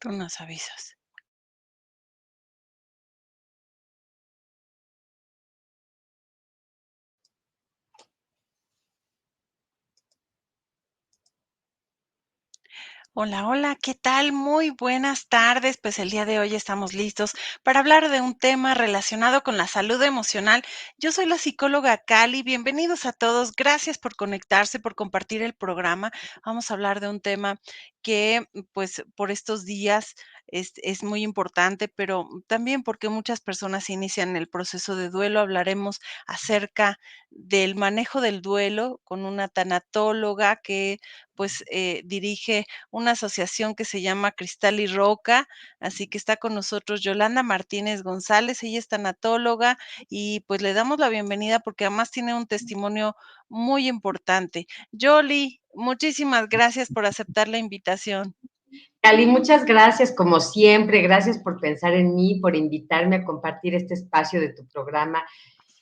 Tú nos avisas. Hola, hola, ¿qué tal? Muy buenas tardes. Pues el día de hoy estamos listos para hablar de un tema relacionado con la salud emocional. Yo soy la psicóloga Cali. Bienvenidos a todos. Gracias por conectarse, por compartir el programa. Vamos a hablar de un tema que, pues, por estos días es muy importante, pero también porque muchas personas inician el proceso de duelo. Hablaremos acerca del manejo del duelo con una tanatóloga que, pues, dirige una asociación que se llama Cristal y Roca, así que está con nosotros Yolanda Martínez González, ella es tanatóloga y pues le damos la bienvenida porque además tiene un testimonio muy importante. Yoli, muchísimas gracias por aceptar la invitación. Cali, muchas gracias, como siempre, gracias por pensar en mí, por invitarme a compartir este espacio de tu programa.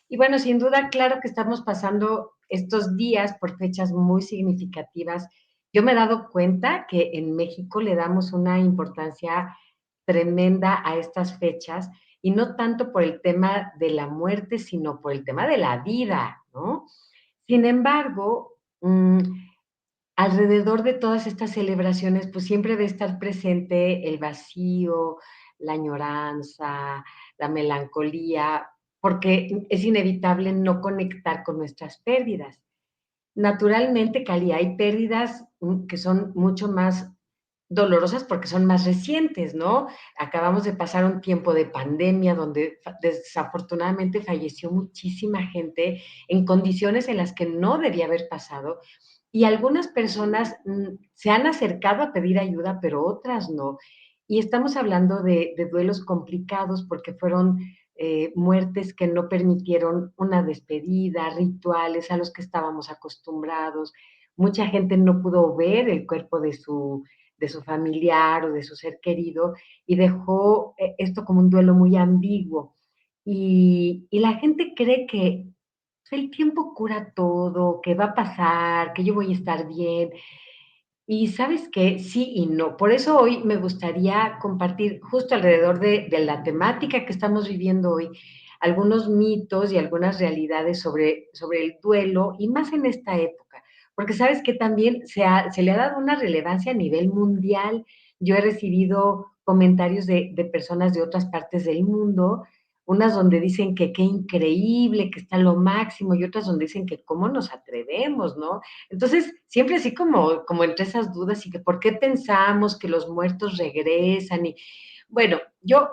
Y bueno, sin duda, claro que estamos pasando estos días por fechas muy significativas. Yo me he dado cuenta que en México le damos una importancia tremenda a estas fechas y no tanto por el tema de la muerte, sino por el tema de la vida, ¿no? Sin embargo, alrededor de todas estas celebraciones, pues siempre debe estar presente el vacío, la añoranza, la melancolía, porque es inevitable no conectar con nuestras pérdidas. Naturalmente, Cali, hay pérdidas que son mucho más dolorosas porque son más recientes, ¿no? Acabamos de pasar un tiempo de pandemia donde desafortunadamente falleció muchísima gente en condiciones en las que no debía haber pasado y algunas personas se han acercado a pedir ayuda, pero otras no. Y estamos hablando de duelos complicados porque fueron muertes que no permitieron una despedida, rituales a los que estábamos acostumbrados. Mucha gente no pudo ver el cuerpo de su familiar o de su ser querido y dejó esto como un duelo muy ambiguo. Y la gente cree que el tiempo cura todo, que va a pasar, que yo voy a estar bien. Y sabes que sí y no. Por eso hoy me gustaría compartir justo alrededor de la temática que estamos viviendo hoy, algunos mitos y algunas realidades sobre el duelo y más en esta época. Porque sabes que también se le ha dado una relevancia a nivel mundial. Yo he recibido comentarios de personas de otras partes del mundo, unas donde dicen que qué increíble, que está lo máximo, y otras donde dicen que cómo nos atrevemos, ¿no? Entonces, siempre así como entre esas dudas y que por qué pensamos que los muertos regresan. Y bueno, yo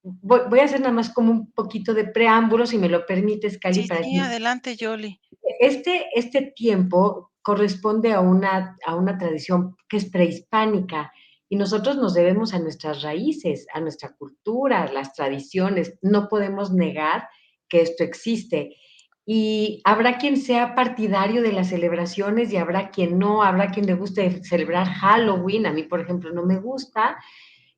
voy a hacer nada más como un poquito de preámbulo, si me lo permites, Cali, Sí, para sí, decir, adelante, Yoli. este tiempo corresponde a una tradición que es prehispánica y nosotros nos debemos a nuestras raíces, a nuestra cultura, las tradiciones. No podemos negar que esto existe. Y habrá quien sea partidario de las celebraciones y habrá quien no, habrá quien le guste celebrar Halloween, a mí por ejemplo no me gusta,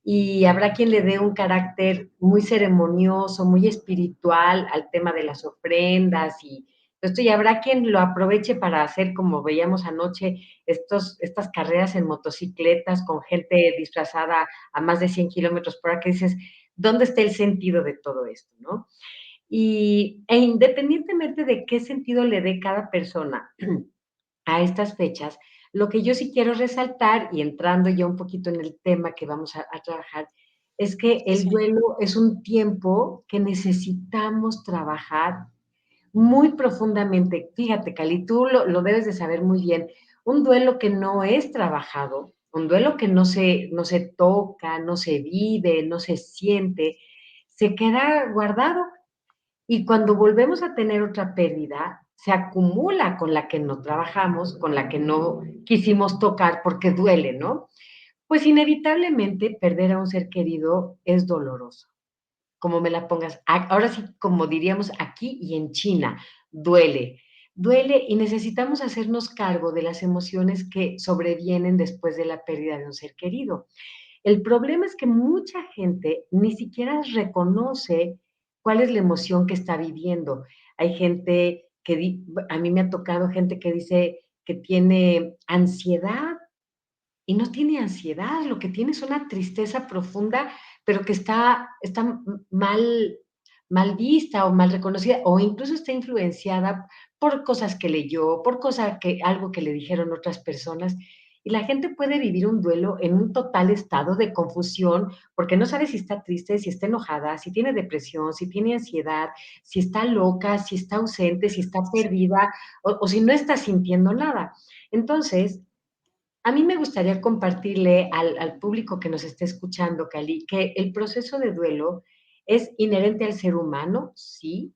y habrá quien le dé un carácter muy ceremonioso, muy espiritual al tema de las ofrendas y esto, y habrá quien lo aproveche para hacer, como veíamos anoche, estas carreras en motocicletas con gente disfrazada a más de 100 kilómetros por hora, que dices, ¿dónde está el sentido de todo esto? ¿No? E independientemente de qué sentido le dé cada persona a estas fechas, lo que yo sí quiero resaltar, y entrando ya un poquito en el tema que vamos a trabajar, es que el Sí, duelo es un tiempo que necesitamos trabajar muy profundamente. Fíjate, Cali, tú lo debes de saber muy bien. Un duelo que no es trabajado, un duelo que no se toca, no se vive, no se siente, se queda guardado y cuando volvemos a tener otra pérdida, se acumula con la que no trabajamos, con la que no quisimos tocar porque duele, ¿no? Pues inevitablemente perder a un ser querido es doloroso, como me la pongas. Ahora sí, como diríamos aquí y en China, duele. Duele y necesitamos hacernos cargo de las emociones que sobrevienen después de la pérdida de un ser querido. El problema es que mucha gente ni siquiera reconoce cuál es la emoción que está viviendo. Hay gente que, a mí me ha tocado gente que dice que tiene ansiedad y no tiene ansiedad, lo que tiene es una tristeza profunda, pero que está mal, mal vista o mal reconocida, o incluso está influenciada por cosas que leyó, por cosas que, algo que le dijeron otras personas. Y la gente puede vivir un duelo en un total estado de confusión, porque no sabe si está triste, si está enojada, si tiene depresión, si tiene ansiedad, si está loca, si está ausente, si está perdida, o si no está sintiendo nada. Entonces, a mí me gustaría compartirle al público que nos esté escuchando, Cali, que el proceso de duelo es inherente al ser humano, sí,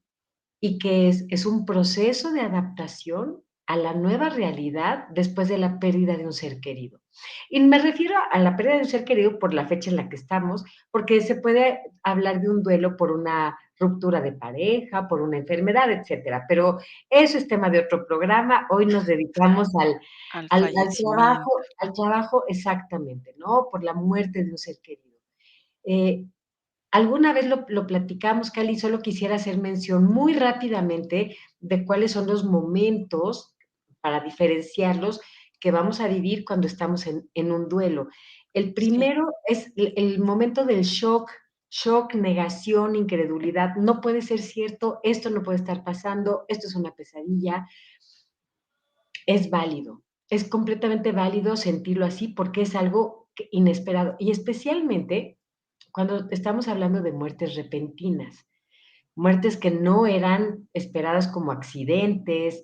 y que es un proceso de adaptación a la nueva realidad después de la pérdida de un ser querido. Y me refiero a la pérdida de un ser querido por la fecha en la que estamos, porque se puede hablar de un duelo por una ruptura de pareja, por una enfermedad, etcétera. Pero eso es tema de otro programa. Hoy nos dedicamos Al al trabajo, fallecimiento. al trabajo exactamente, ¿no? Por la muerte de un ser querido. Eh, Alguna vez lo platicamos, Cali, solo quisiera hacer mención muy rápidamente de cuáles son los momentos para diferenciarlos que vamos a vivir cuando estamos en un duelo. El Sí, primero es el momento del shock, negación, incredulidad. No puede ser cierto, esto no puede estar pasando, esto es una pesadilla. Es válido, es completamente válido sentirlo así porque es algo inesperado y especialmente cuando estamos hablando de muertes repentinas, muertes que no eran esperadas como accidentes.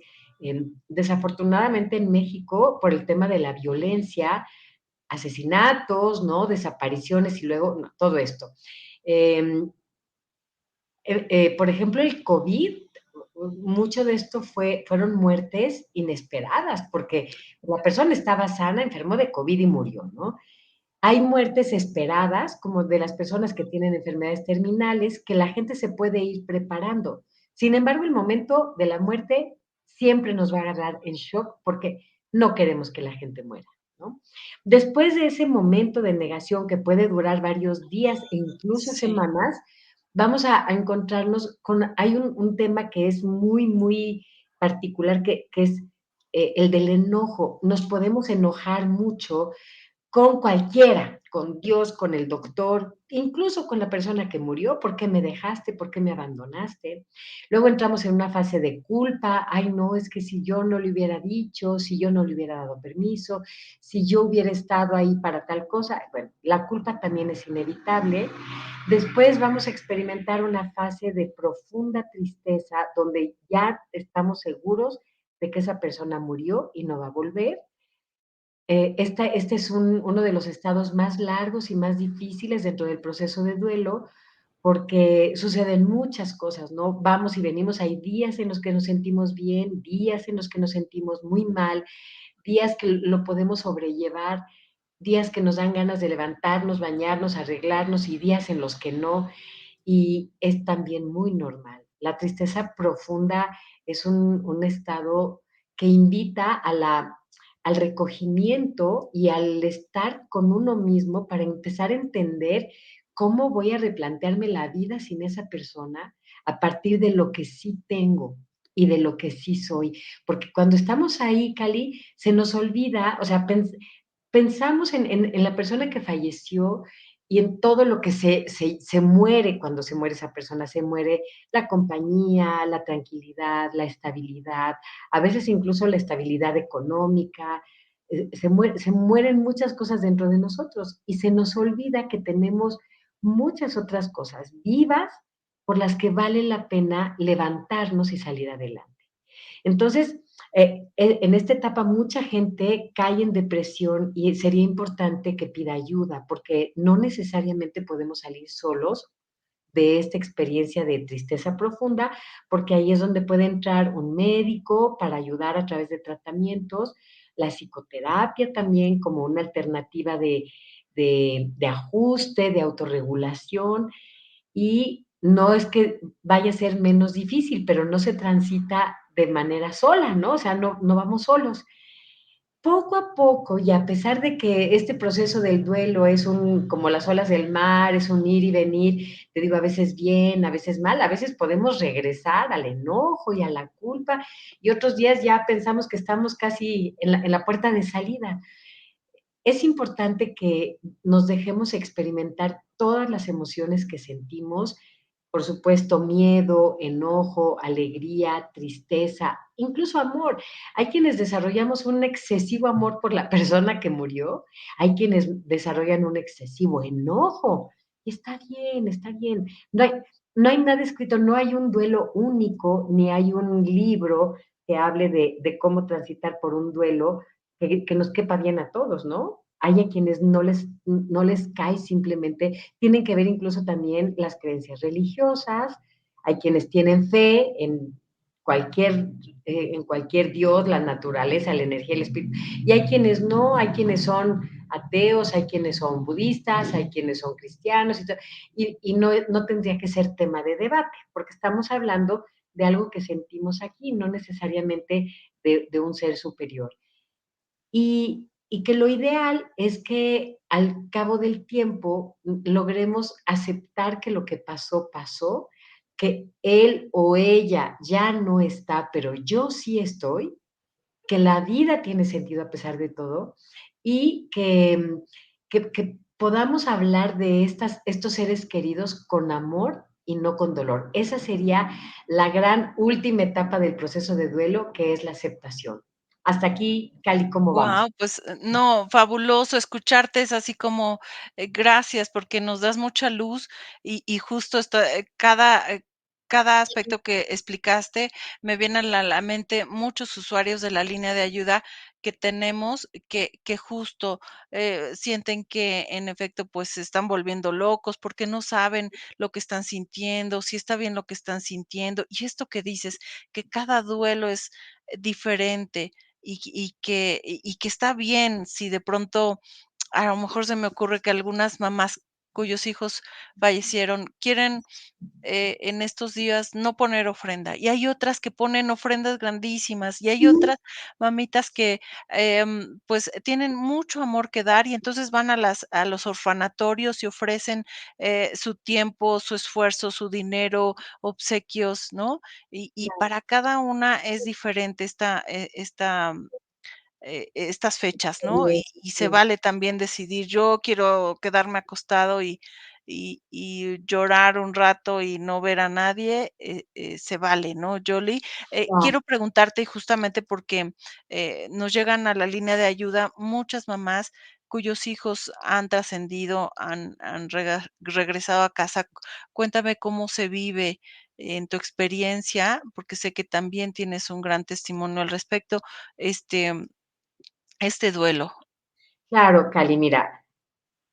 Desafortunadamente en México, por el tema de la violencia, asesinatos, ¿no? Desapariciones y luego no, todo esto. Eh, por ejemplo, el COVID, mucho de esto fueron muertes inesperadas, porque la persona estaba sana, enfermó de COVID y murió, ¿no? Hay muertes esperadas, como de las personas que tienen enfermedades terminales, que la gente se puede ir preparando. Sin embargo, el momento de la muerte siempre nos va a agarrar en shock porque no queremos que la gente muera, ¿no? Después de ese momento de negación que puede durar varios días e incluso sí, semanas, vamos a encontrarnos con, hay un tema que es muy, muy particular, que es el del enojo. Nos podemos enojar mucho con cualquiera, con Dios, con el doctor, incluso con la persona que murió, ¿por qué me dejaste? ¿Por qué me abandonaste? Luego entramos en una fase de culpa, ay no, es que si yo no le hubiera dicho, si yo no le hubiera dado permiso, si yo hubiera estado ahí para tal cosa, bueno, la culpa también es inevitable. Después vamos a experimentar una fase de profunda tristeza donde ya estamos seguros de que esa persona murió y no va a volver. Este es uno de los estados más largos y más difíciles dentro del proceso de duelo, porque suceden muchas cosas, ¿no? Vamos y venimos, hay días en los que nos sentimos bien, días en los que nos sentimos muy mal, días que lo podemos sobrellevar, días que nos dan ganas de levantarnos, bañarnos, arreglarnos y días en los que no. Y es también muy normal. La tristeza profunda es un estado que invita al recogimiento y al estar con uno mismo para empezar a entender cómo voy a replantearme la vida sin esa persona a partir de lo que sí tengo y de lo que sí soy. Porque cuando estamos ahí, Cali, se nos olvida, o sea, pensamos en la persona que falleció y en todo lo que se muere cuando se muere esa persona. Se muere la compañía, la tranquilidad, la estabilidad, a veces incluso la estabilidad económica. Se mueren muchas cosas dentro de nosotros y se nos olvida que tenemos muchas otras cosas vivas por las que vale la pena levantarnos y salir adelante. Entonces, en esta etapa mucha gente cae en depresión y sería importante que pida ayuda porque no necesariamente podemos salir solos de esta experiencia de tristeza profunda, porque ahí es donde puede entrar un médico para ayudar a través de tratamientos, la psicoterapia también como una alternativa de ajuste, de autorregulación, y no es que vaya a ser menos difícil, pero no se transita de manera sola, ¿no? O sea, no vamos solos. Poco a poco, y a pesar de que este proceso del duelo es como las olas del mar, es un ir y venir, te digo, a veces bien, a veces mal, a veces podemos regresar al enojo y a la culpa, y otros días ya pensamos que estamos casi en la puerta de salida. es importante que nos dejemos experimentar todas las emociones que sentimos, por supuesto, miedo, enojo, alegría, tristeza, incluso amor. Hay quienes desarrollamos un excesivo amor por la persona que murió, hay quienes desarrollan un excesivo enojo. Y está bien, está bien. No hay nada escrito, no hay un duelo único, ni hay un libro que hable de cómo transitar por un duelo que nos quepa bien a todos, ¿no? Hay a quienes no les cae simplemente, tienen que ver incluso también las creencias religiosas, hay quienes tienen fe cualquier, en cualquier Dios, la naturaleza, la energía, el espíritu, y hay quienes no, hay quienes son ateos, hay quienes son budistas, hay quienes son cristianos, y no tendría que ser tema de debate, porque estamos hablando de algo que sentimos aquí, no necesariamente de un ser superior. Y que lo ideal es que al cabo del tiempo logremos aceptar que lo que pasó, pasó, que él o ella ya no está, pero yo sí estoy, que la vida tiene sentido a pesar de todo y que podamos hablar de estos seres queridos con amor y no con dolor. Esa sería la gran última etapa del proceso de duelo, que es la aceptación. Hasta aquí, Cali, ¿cómo vamos? Guau, pues, no, fabuloso escucharte, es así como, gracias, porque nos das mucha luz y justo esta, cada aspecto que explicaste, me vienen a la mente muchos usuarios de la línea de ayuda que tenemos, que justo, sienten que, en efecto, pues, se están volviendo locos, porque no saben lo que están sintiendo, si está bien lo que están sintiendo. Y esto que dices, que cada duelo es diferente, y que está bien si de pronto, a lo mejor se me ocurre que algunas mamás cuyos hijos fallecieron quieren, en estos días no poner ofrenda, y hay otras que ponen ofrendas grandísimas, y hay otras mamitas que, pues, tienen mucho amor que dar, y entonces van a los orfanatorios y ofrecen, su tiempo, su esfuerzo, su dinero, obsequios, ¿no? Y para cada una es diferente estas fechas, ¿no? Y se Sí, vale también decidir, yo quiero quedarme acostado y llorar un rato y no ver a nadie, se vale, ¿no, Yoli? no, Quiero preguntarte, y justamente porque, nos llegan a la línea de ayuda muchas mamás cuyos hijos han trascendido, han regresado a casa. Cuéntame cómo se vive en tu experiencia, porque sé que también tienes un gran testimonio al respecto, este este duelo. claro, Cali, mira,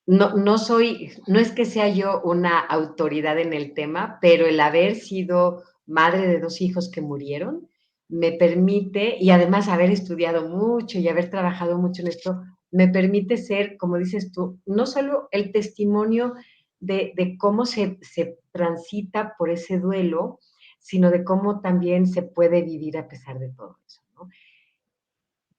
no es que sea yo una autoridad en el tema, pero el haber sido madre de 2 hijos que murieron, me permite, y además haber estudiado mucho y haber trabajado mucho en esto, me permite ser, como dices tú, no solo el testimonio de cómo se transita por ese duelo, sino de cómo también se puede vivir a pesar de todo eso, ¿no?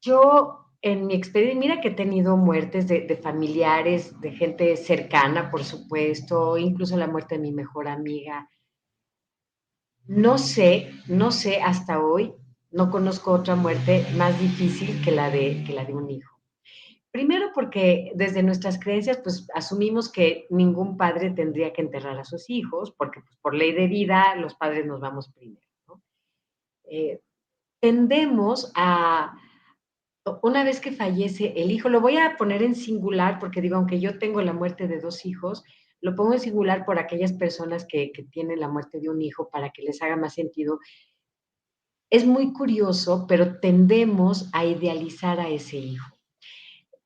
Yo, en mi experiencia, mira que he tenido muertes de familiares, de gente cercana, por supuesto, incluso la muerte de mi mejor amiga. No sé hasta hoy, no conozco otra muerte más difícil que la de un hijo. Primero porque desde nuestras creencias, pues asumimos que ningún padre tendría que enterrar a sus hijos, porque pues, por ley de vida los padres nos vamos primero, ¿no? Eh, tendemos a, una vez que fallece el hijo, lo voy a poner en singular porque digo, aunque yo tengo la muerte de 2 hijos, lo pongo en singular por aquellas personas que tienen la muerte de un hijo para que les haga más sentido. Es muy curioso, pero tendemos a idealizar a ese hijo.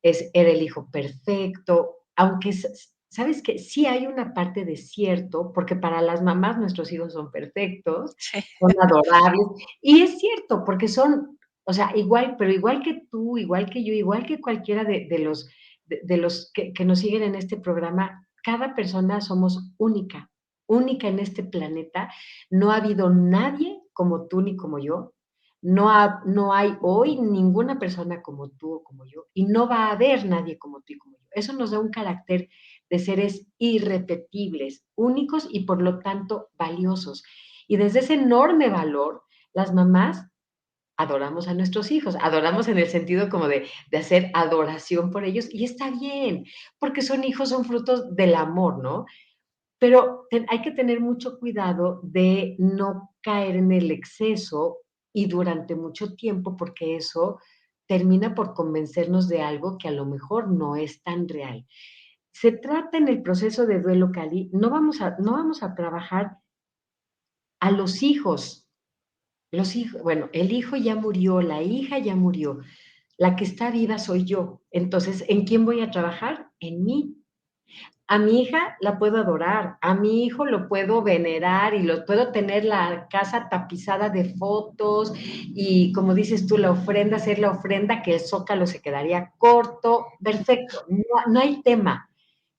Era el hijo perfecto, aunque sabes que sí hay una parte de cierto, porque para las mamás nuestros hijos son perfectos, Sí. son adorables, y es cierto, porque son, o sea, igual, pero igual que tú, igual que yo, igual que cualquiera de los que nos siguen en este programa, cada persona somos única, única en este planeta. No ha habido nadie como tú ni como yo, no hay hoy ninguna persona como tú o como yo, y no va a haber nadie como tú y como yo. Eso nos da un carácter de seres irrepetibles, únicos y por lo tanto valiosos. Y desde ese enorme valor, las mamás adoramos a nuestros hijos, adoramos en el sentido como de hacer adoración por ellos y está bien, porque son hijos, son frutos del amor, ¿no? Pero hay que tener mucho cuidado de no caer en el exceso y durante mucho tiempo, porque eso termina por convencernos de algo que a lo mejor no es tan real. Se trata en el proceso de duelo, Cali, no vamos a trabajar a los hijos. Los hijos, bueno, el hijo ya murió, la hija ya murió, la que está viva soy yo. Entonces, ¿en quién voy a trabajar? En mí. A mi hija la puedo adorar, a mi hijo lo puedo venerar y lo puedo tener la casa tapizada de fotos y como dices tú, la ofrenda, hacer la ofrenda que el zócalo se quedaría corto, perfecto, no hay tema.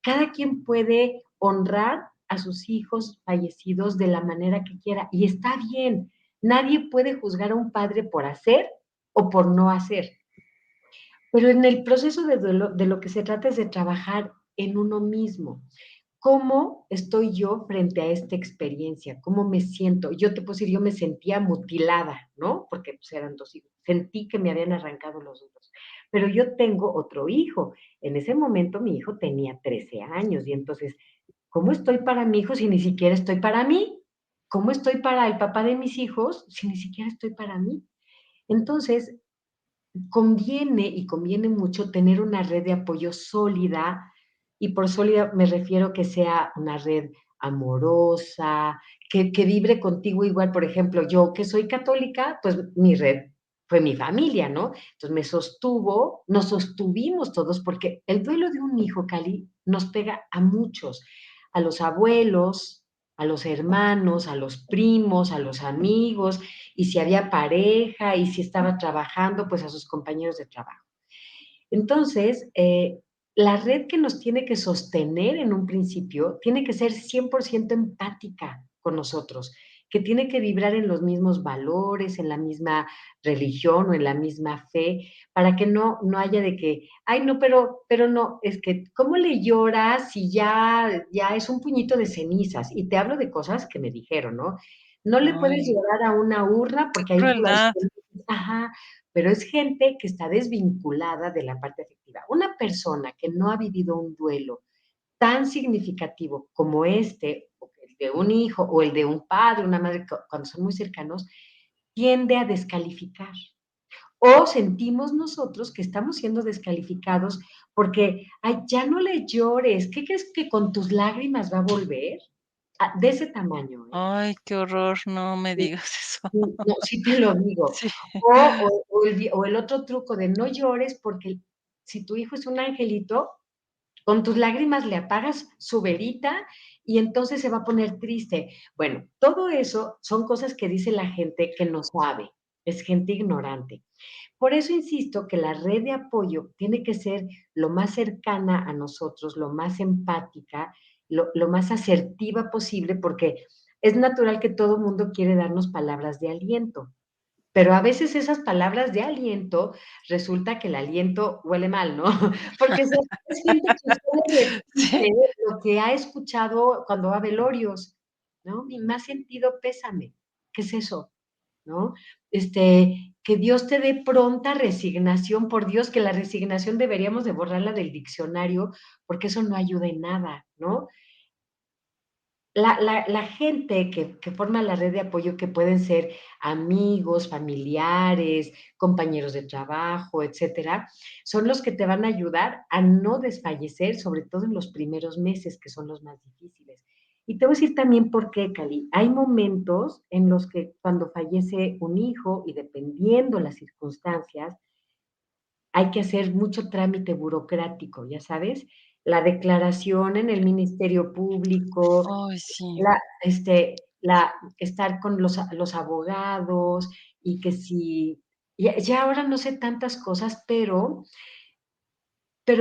Cada quien puede honrar a sus hijos fallecidos de la manera que quiera y está bien. Nadie puede juzgar a un padre por hacer o por no hacer. Pero en el proceso de duelo, de lo que se trata es de trabajar en uno mismo. ¿Cómo estoy yo frente a esta experiencia? ¿Cómo me siento? Yo te puedo decir, yo me sentía mutilada, ¿no? Porque pues, eran dos hijos. Sentí que me habían arrancado los dos. Pero yo tengo otro hijo. En ese momento mi hijo tenía 13 años y entonces, ¿cómo estoy para mi hijo si ni siquiera estoy para mí? ¿Cómo estoy para el papá de mis hijos si ni siquiera estoy para mí? Entonces, conviene y conviene mucho tener una red de apoyo sólida, y por sólida me refiero que sea una red amorosa, que vibre contigo igual. Por ejemplo, yo que soy católica, pues mi red fue mi familia, ¿no? Entonces me sostuvo, nos sostuvimos todos, porque el duelo de un hijo, Cali, nos pega a muchos, a los abuelos, a los hermanos, a los primos, a los amigos, y si había pareja, y si estaba trabajando, pues a sus compañeros de trabajo. Entonces, la red que nos tiene que sostener en un principio tiene que ser 100% empática con nosotros, que tiene que vibrar en los mismos valores, en la misma religión o en la misma fe, para que no haya de que, ay, no, pero no, es que, ¿cómo le lloras si ya es un puñito de cenizas? Y te hablo de cosas que me dijeron, ¿no? No le puedes Ay, llorar a una urna qué porque ahí tú crueldad. ajá, pero es gente que está desvinculada de la parte afectiva. Una persona que no ha vivido un duelo tan significativo como este, o el de un hijo o el de un padre, una madre, cuando son muy cercanos, tiende a descalificar. O sentimos nosotros que estamos siendo descalificados porque, ay, ya no le llores, ¿qué crees que con tus lágrimas va a volver? Ah, de ese tamaño, ¿eh? Ay, qué horror, no me Sí, digas eso. sí, no, sí te lo digo. Sí. O el otro truco de no llores porque si tu hijo es un angelito, con tus lágrimas le apagas su velita y entonces se va a poner triste. Bueno, todo eso son cosas que dice la gente que no sabe, es gente ignorante. Por eso insisto que la red de apoyo tiene que ser lo más cercana a nosotros, lo más empática, lo más asertiva posible, porque es natural que todo mundo quiere darnos palabras de aliento, pero a veces esas palabras de aliento resulta que el aliento huele mal, ¿no? Porque es gente que solo Sí. repite lo que ha escuchado cuando va a velorios, ¿no? Mi más sentido pésame. ¿Qué es eso? ¿No? Que Dios te dé pronta resignación, por Dios, que la resignación deberíamos de borrarla del diccionario, porque eso no ayuda en nada, ¿no? La gente que forma la red de apoyo, que pueden ser amigos, familiares, compañeros de trabajo, etcétera, son los que te van a ayudar a no desfallecer, sobre todo en los primeros meses, que son los más difíciles. Y te voy a decir también por qué, Cali. Hay momentos en los que cuando fallece un hijo, y dependiendo las circunstancias, hay que hacer mucho trámite burocrático, ya sabes, la declaración en el Ministerio Público, Ay, sí. estar con los abogados y que si, ya ahora no sé tantas cosas, pero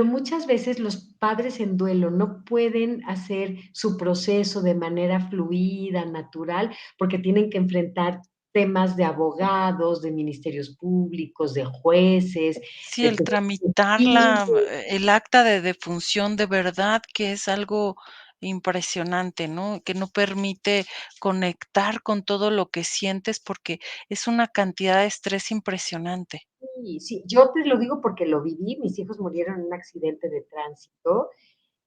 muchas veces los padres en duelo no pueden hacer su proceso de manera fluida, natural, porque tienen que enfrentar temas de abogados, de ministerios públicos, de jueces, Sí, de el tramitar testigos. el acta de defunción de verdad que es algo, impresionante, ¿no? Que no permite conectar con todo lo que sientes porque es una cantidad de estrés impresionante. Sí, sí, yo te lo digo porque lo viví, mis hijos murieron en un accidente de tránsito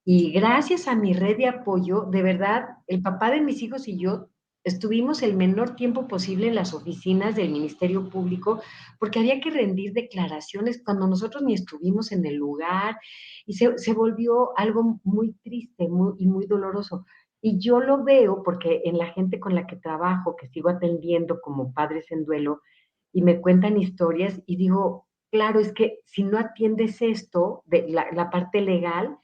y gracias a mi red de apoyo, de verdad, el papá de mis hijos y yo estuvimos el menor tiempo posible en las oficinas del Ministerio Público, porque había que rendir declaraciones cuando nosotros ni estuvimos en el lugar, y se volvió algo muy triste y muy doloroso. Y yo lo veo porque en la gente con la que trabajo, que sigo atendiendo como padres en duelo, y me cuentan historias, y digo, claro, es que si no atiendes esto, de la parte legal,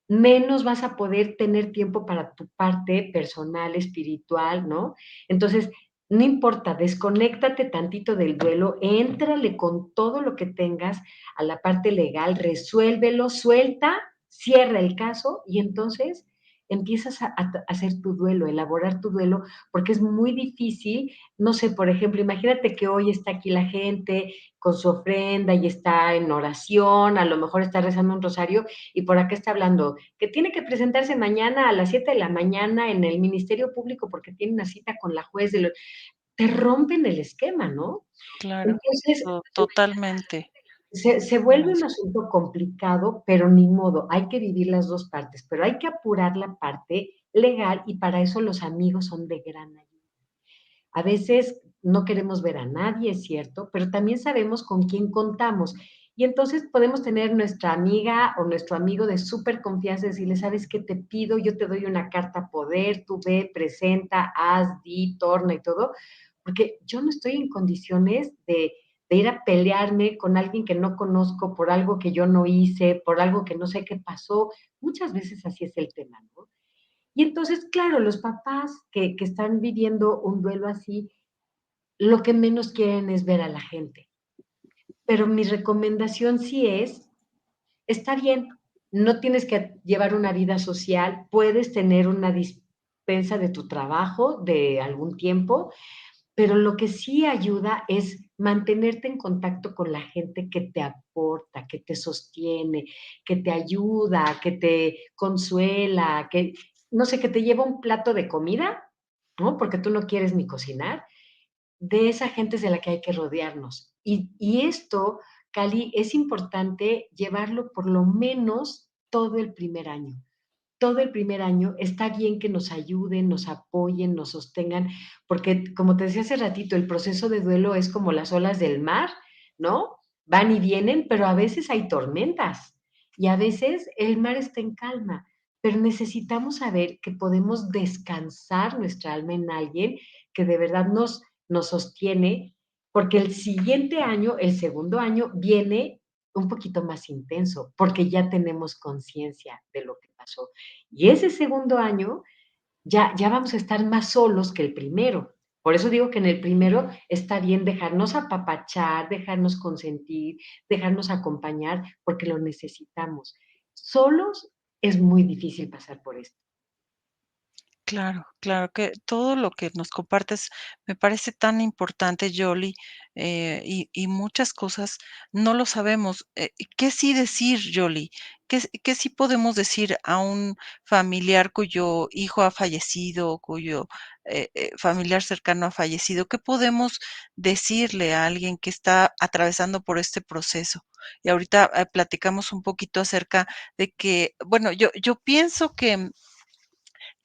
menos vas a poder tener tiempo para tu parte personal, espiritual, ¿no? Entonces, no importa, desconéctate tantito del duelo, éntrale con todo lo que tengas a la parte legal, resuélvelo, suelta, cierra el caso y entonces empiezas a hacer tu duelo, elaborar tu duelo, porque es muy difícil, no sé, por ejemplo, imagínate que hoy está aquí la gente con su ofrenda y está en oración, a lo mejor está rezando un rosario y por acá está hablando que tiene que presentarse mañana a las 7 de la mañana en el Ministerio Público porque tiene una cita con la juez de lo te rompen el esquema, ¿no? Claro, Entonces, totalmente. se vuelve un asunto complicado, pero ni modo, hay que vivir las 2 partes, pero hay que apurar la parte legal y para eso los amigos son de gran ayuda. A veces no queremos ver a nadie, es cierto, pero también sabemos con quién contamos. Y entonces podemos tener nuestra amiga o nuestro amigo de súper confianza y decirle, ¿sabes qué te pido? Yo te doy una carta poder, tú ve, presenta, haz, di, torna y todo, porque yo no estoy en condiciones de ir a pelearme con alguien que no conozco por algo que yo no hice, por algo que no sé qué pasó. Muchas veces así es el tema, ¿no? Y entonces, claro, los papás que están viviendo un duelo así, lo que menos quieren es ver a la gente. Pero mi recomendación sí es, está bien, no tienes que llevar una vida social, puedes tener una dispensa de tu trabajo de algún tiempo, pero lo que sí ayuda es mantenerte en contacto con la gente que te aporta, que te sostiene, que te ayuda, que te consuela, que, no sé, que te lleva un plato de comida, ¿no? Porque tú no quieres ni cocinar. De esa gente es de la que hay que rodearnos. Y esto, Cali, es importante llevarlo por lo menos todo el primer año. Todo el primer año está bien que nos ayuden, nos apoyen, nos sostengan, porque como te decía hace ratito, el proceso de duelo es como las olas del mar, ¿no? Van y vienen, pero a veces hay tormentas y a veces el mar está en calma, pero necesitamos saber que podemos descansar nuestra alma en alguien que de verdad nos sostiene, porque el siguiente año, el segundo año, viene un poquito más intenso, porque ya tenemos conciencia de lo que pasó. Y ese segundo año ya vamos a estar más solos que el primero. Por eso digo que en el primero está bien dejarnos apapachar, dejarnos consentir, dejarnos acompañar, porque lo necesitamos. Solos es muy difícil pasar por esto. Claro, claro que todo lo que nos compartes me parece tan importante, Yoli, y muchas cosas no lo sabemos. ¿Qué sí decir, Yoli? ¿Qué sí podemos decir a un familiar cuyo hijo ha fallecido, cuyo familiar cercano ha fallecido? ¿Qué podemos decirle a alguien que está atravesando por este proceso? Y ahorita platicamos un poquito acerca de que, bueno, yo pienso que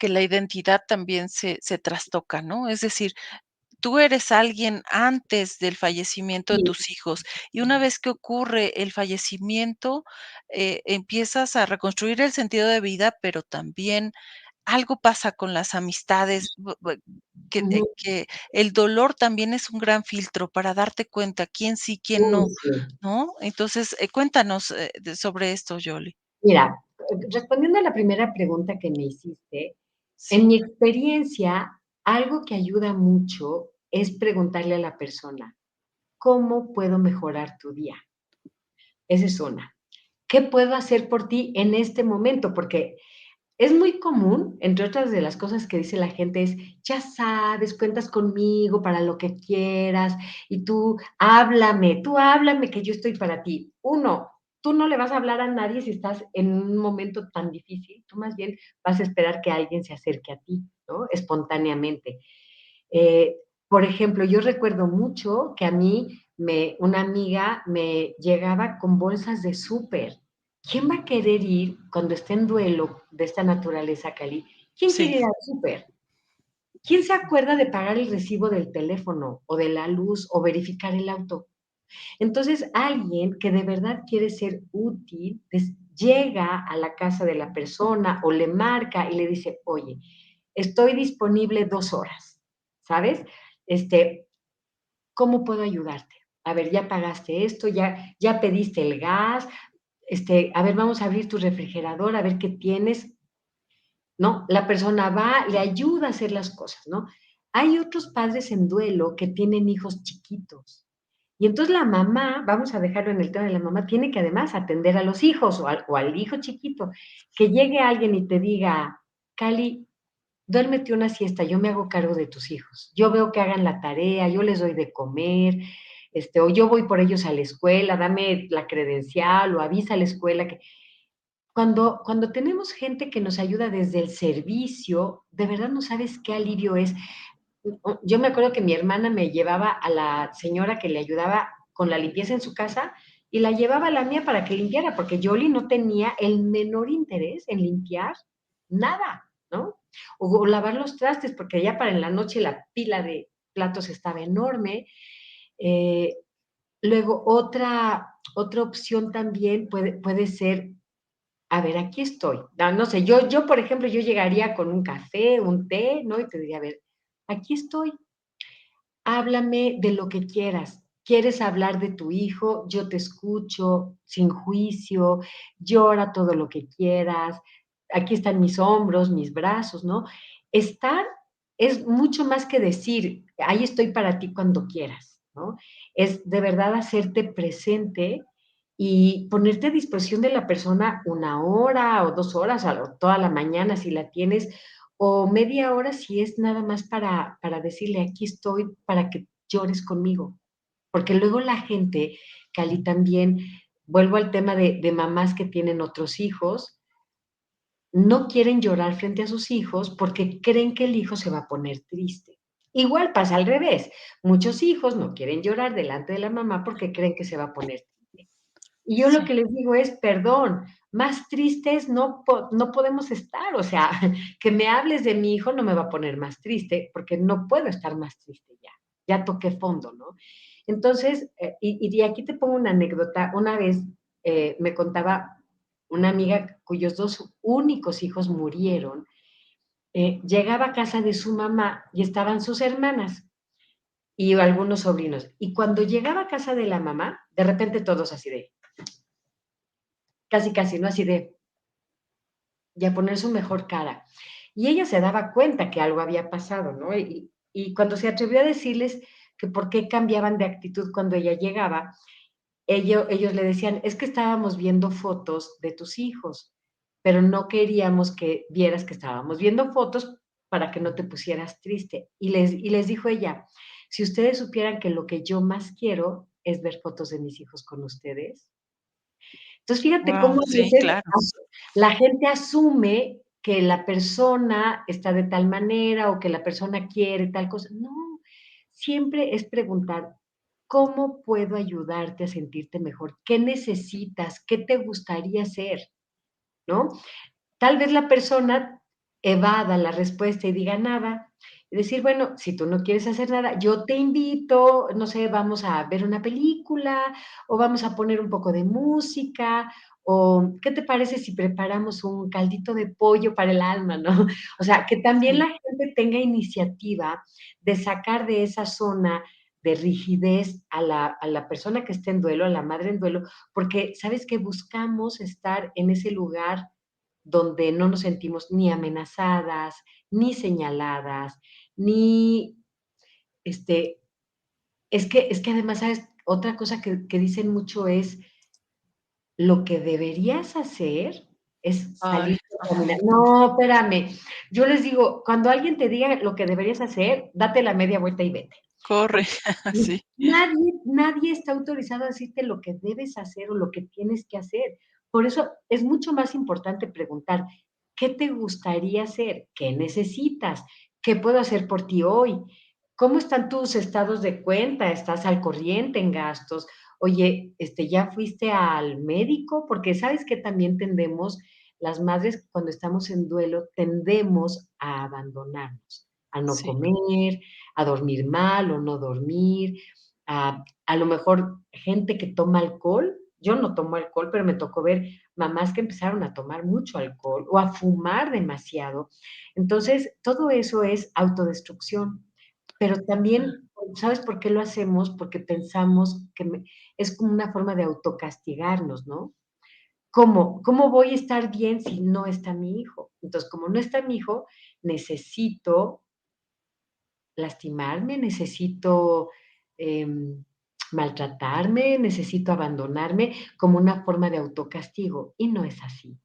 la identidad también se trastoca, ¿no? Es decir, tú eres alguien antes del fallecimiento de Sí, tus hijos, y una vez que ocurre el fallecimiento, empiezas a reconstruir el sentido de vida, pero también algo pasa con las amistades, ujú, que el dolor también es un gran filtro para darte cuenta quién sí, quién uy, no, sí. ¿no? Entonces, cuéntanos, sobre esto, Yoli. Mira, respondiendo a la primera pregunta que me hiciste, en Sí, mi experiencia, algo que ayuda mucho es preguntarle a la persona, ¿cómo puedo mejorar tu día? Esa es una. ¿Qué puedo hacer por ti en este momento? Porque es muy común, entre otras de las cosas que dice la gente es, ya sabes, cuentas conmigo para lo que quieras y tú háblame que yo estoy para ti. Uno, tú no le vas a hablar a nadie si estás en un momento tan difícil, tú más bien vas a esperar que alguien se acerque a ti, ¿no? Espontáneamente. Eh, por ejemplo, yo recuerdo mucho que a mí una amiga me llegaba con bolsas de súper. ¿Quién va a querer ir cuando esté en duelo de esta naturaleza, Cali? ¿Quién Sí, quiere ir al súper? ¿Quién se acuerda de pagar el recibo del teléfono o de la luz o verificar el auto? Entonces, alguien que de verdad quiere ser útil, llega a la casa de la persona o le marca y le dice, oye, estoy disponible 2 horas, ¿sabes? Este, ¿Cómo puedo ayudarte? A ver, ya pagaste esto, ya pediste el gas, a ver, vamos a abrir tu refrigerador, a ver qué tienes, ¿no? La persona va, le ayuda a hacer las cosas, ¿no? Hay otros padres en duelo que tienen hijos chiquitos. Y entonces la mamá, vamos a dejarlo en el tema de la mamá, tiene que además atender a los hijos o al hijo chiquito. Que llegue alguien y te diga, Cali, duérmete una siesta, yo me hago cargo de tus hijos. Yo veo que hagan la tarea, yo les doy de comer, o yo voy por ellos a la escuela, dame la credencial o avisa a la escuela que cuando tenemos gente que nos ayuda desde el servicio, de verdad no sabes qué alivio es. Yo me acuerdo que mi hermana me llevaba a la señora que le ayudaba con la limpieza en su casa y la llevaba a la mía para que limpiara, porque Yoli no tenía el menor interés en limpiar nada, ¿no? O lavar los trastes, porque ya para en la noche la pila de platos estaba enorme. Eh, Luego, otra opción también puede ser a ver, aquí estoy. No sé, yo, por ejemplo, yo llegaría con un café, un té, ¿no? Y te diría, a ver, aquí estoy, háblame de lo que quieras. ¿Quieres hablar de tu hijo? Yo te escucho sin juicio, llora todo lo que quieras. Aquí están mis hombros, mis brazos, ¿no? Estar es mucho más que decir, ahí estoy para ti cuando quieras, ¿no? Es de verdad hacerte presente y ponerte a disposición de la persona 1 hora o 2 horas, o toda la mañana si la tienes, o media hora si es nada más para decirle, aquí estoy para que llores conmigo. Porque luego la gente, Cali, también, vuelvo al tema de mamás que tienen otros hijos, no quieren llorar frente a sus hijos porque creen que el hijo se va a poner triste. Igual pasa al revés. Muchos hijos no quieren llorar delante de la mamá porque creen que se va a poner triste. Y yo lo sí. que les digo es, perdón, más tristes no podemos estar. O sea, que me hables de mi hijo no me va a poner más triste porque no puedo estar más triste ya. Ya toqué fondo, ¿no? Entonces, y de aquí te pongo una anécdota. Una vez me contaba una amiga cuyos 2 únicos hijos murieron. Llegaba a casa de su mamá y estaban sus hermanas y algunos sobrinos. Y cuando llegaba a casa de la mamá, de repente todos así de, casi, casi, ¿no? Así de, a poner su mejor cara. Y ella se daba cuenta que algo había pasado, ¿no? Y cuando se atrevió a decirles que por qué cambiaban de actitud cuando ella llegaba, ellos le decían, es que estábamos viendo fotos de tus hijos, pero no queríamos que vieras que estábamos viendo fotos para que no te pusieras triste. Y les dijo ella, si ustedes supieran que lo que yo más quiero es ver fotos de mis hijos con ustedes. Entonces, fíjate Wow, cómo a sí, veces claro. la gente asume que la persona está de tal manera o que la persona quiere tal cosa. No, siempre es preguntar, ¿cómo puedo ayudarte a sentirte mejor? ¿Qué necesitas? ¿Qué te gustaría hacer? ¿No? Tal vez la persona evada la respuesta y diga nada. Y decir, bueno, si tú no quieres hacer nada, yo te invito, no sé, vamos a ver una película o vamos a poner un poco de música o ¿qué te parece si preparamos un caldito de pollo para el alma, no? O sea, que también Sí. la gente tenga iniciativa de sacar de esa zona de rigidez a la persona que está en duelo, a la madre en duelo, porque sabes que buscamos estar en ese lugar donde no nos sentimos ni amenazadas, ni señaladas, ni, este, es que además, ¿sabes? Otra cosa que dicen mucho es, lo que deberías hacer es Ay, salir a caminar. No, espérame. Yo les digo, cuando alguien te diga lo que deberías hacer, date la media vuelta y vete. corre, porque sí, nadie está autorizado a decirte lo que debes hacer o lo que tienes que hacer. Por eso es mucho más importante preguntar, ¿qué te gustaría hacer? ¿Qué necesitas? ¿Qué puedo hacer por ti hoy? ¿Cómo están tus estados de cuenta? ¿Estás al corriente en gastos? Oye, ¿ya fuiste al médico? Porque sabes que también tendemos, las madres cuando estamos en duelo, tendemos a abandonarnos, a no sí, comer, a dormir mal o no dormir, a lo mejor gente que toma alcohol. Yo no tomo alcohol, pero me tocó ver mamás que empezaron a tomar mucho alcohol o a fumar demasiado. Entonces, todo eso es autodestrucción, pero también, ¿sabes por qué lo hacemos? Porque pensamos que es como una forma de autocastigarnos, ¿no? ¿Cómo voy a estar bien si no está mi hijo? Entonces, como no está mi hijo, necesito lastimarme, necesito em, maltratarme, necesito abandonarme como una forma de autocastigo y no es así.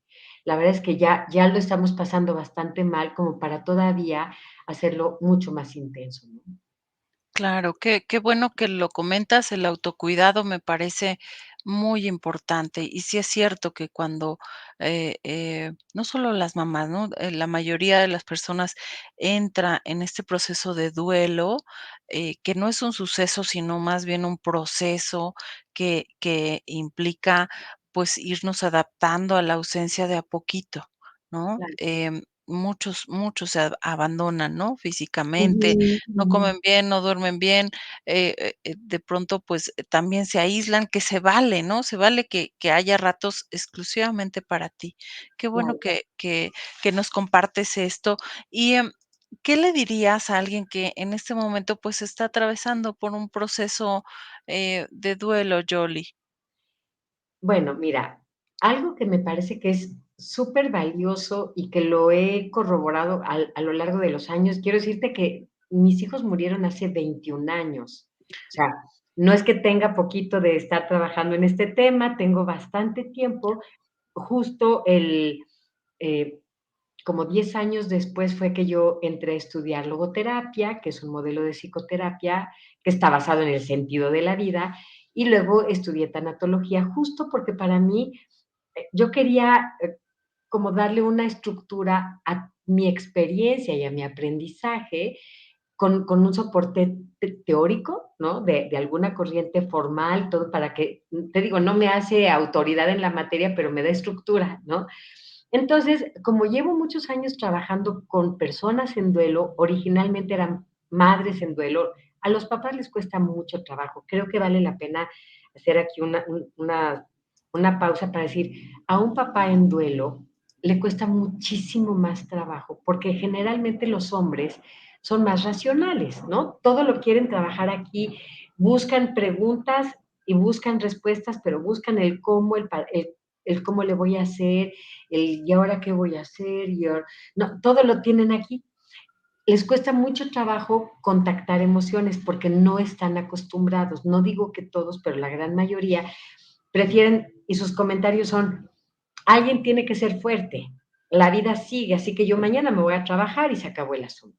La verdad es que ya lo estamos pasando bastante mal como para todavía hacerlo mucho más intenso, ¿no? claro, qué bueno que lo comentas, el autocuidado me parece muy importante. Y sí es cierto que cuando, no solo las mamás, ¿no? La mayoría de las personas entra en este proceso de duelo, que no es un suceso, sino más bien un proceso que implica, pues, irnos adaptando a la ausencia de a poquito, ¿no? Claro. Muchos se abandonan, ¿no? Físicamente, Ujú, no ujú. comen bien, no duermen bien, de pronto, pues, también se aíslan, que se vale, ¿no? Se vale que haya ratos exclusivamente para ti. Qué bueno Claro. que nos compartes esto. Y, ¿qué le dirías a alguien que en este momento, pues, está atravesando por un proceso, de duelo, Yoli? Bueno, mira, algo que me parece que es súper valioso y que lo he corroborado a lo largo de los años, quiero decirte que mis hijos murieron hace 21 años. O sea, no es que tenga poquito de estar trabajando en este tema, tengo bastante tiempo. Justo eh, como 10 años después fue que yo entré a estudiar logoterapia, que es un modelo de psicoterapia que está basado en el sentido de la vida, y luego estudié tanatología, justo porque para mí yo quería como darle una estructura a mi experiencia y a mi aprendizaje con un soporte teórico, ¿no? De alguna corriente formal, todo para que, te digo, no me hace autoridad en la materia, pero me da estructura, ¿no? Entonces, como llevo muchos años trabajando con personas en duelo, originalmente eran madres en duelo, a los papás les cuesta mucho trabajo. Creo que vale la pena hacer aquí una pausa para decir, a un papá en duelo le cuesta muchísimo más trabajo, porque generalmente los hombres son más racionales, ¿no? Todo lo quieren trabajar aquí, buscan preguntas y buscan respuestas, pero buscan el cómo, el cómo le voy a hacer, ¿y ahora qué voy a hacer? No, todo lo tienen aquí. Les cuesta mucho trabajo contactar emociones porque no están acostumbrados. No digo que todos, pero la gran mayoría prefieren, y sus comentarios son, alguien tiene que ser fuerte, la vida sigue, así que yo mañana me voy a trabajar y se acabó el asunto.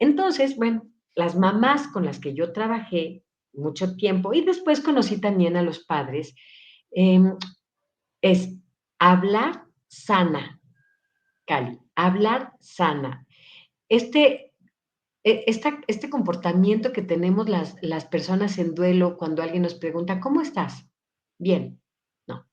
Entonces, bueno, las mamás con las que yo trabajé mucho tiempo y después conocí también a los padres, eh, es hablar sana, Cali, hablar sana. Este, este comportamiento que tenemos las personas en duelo cuando alguien nos pregunta, ¿cómo estás? Bien. No,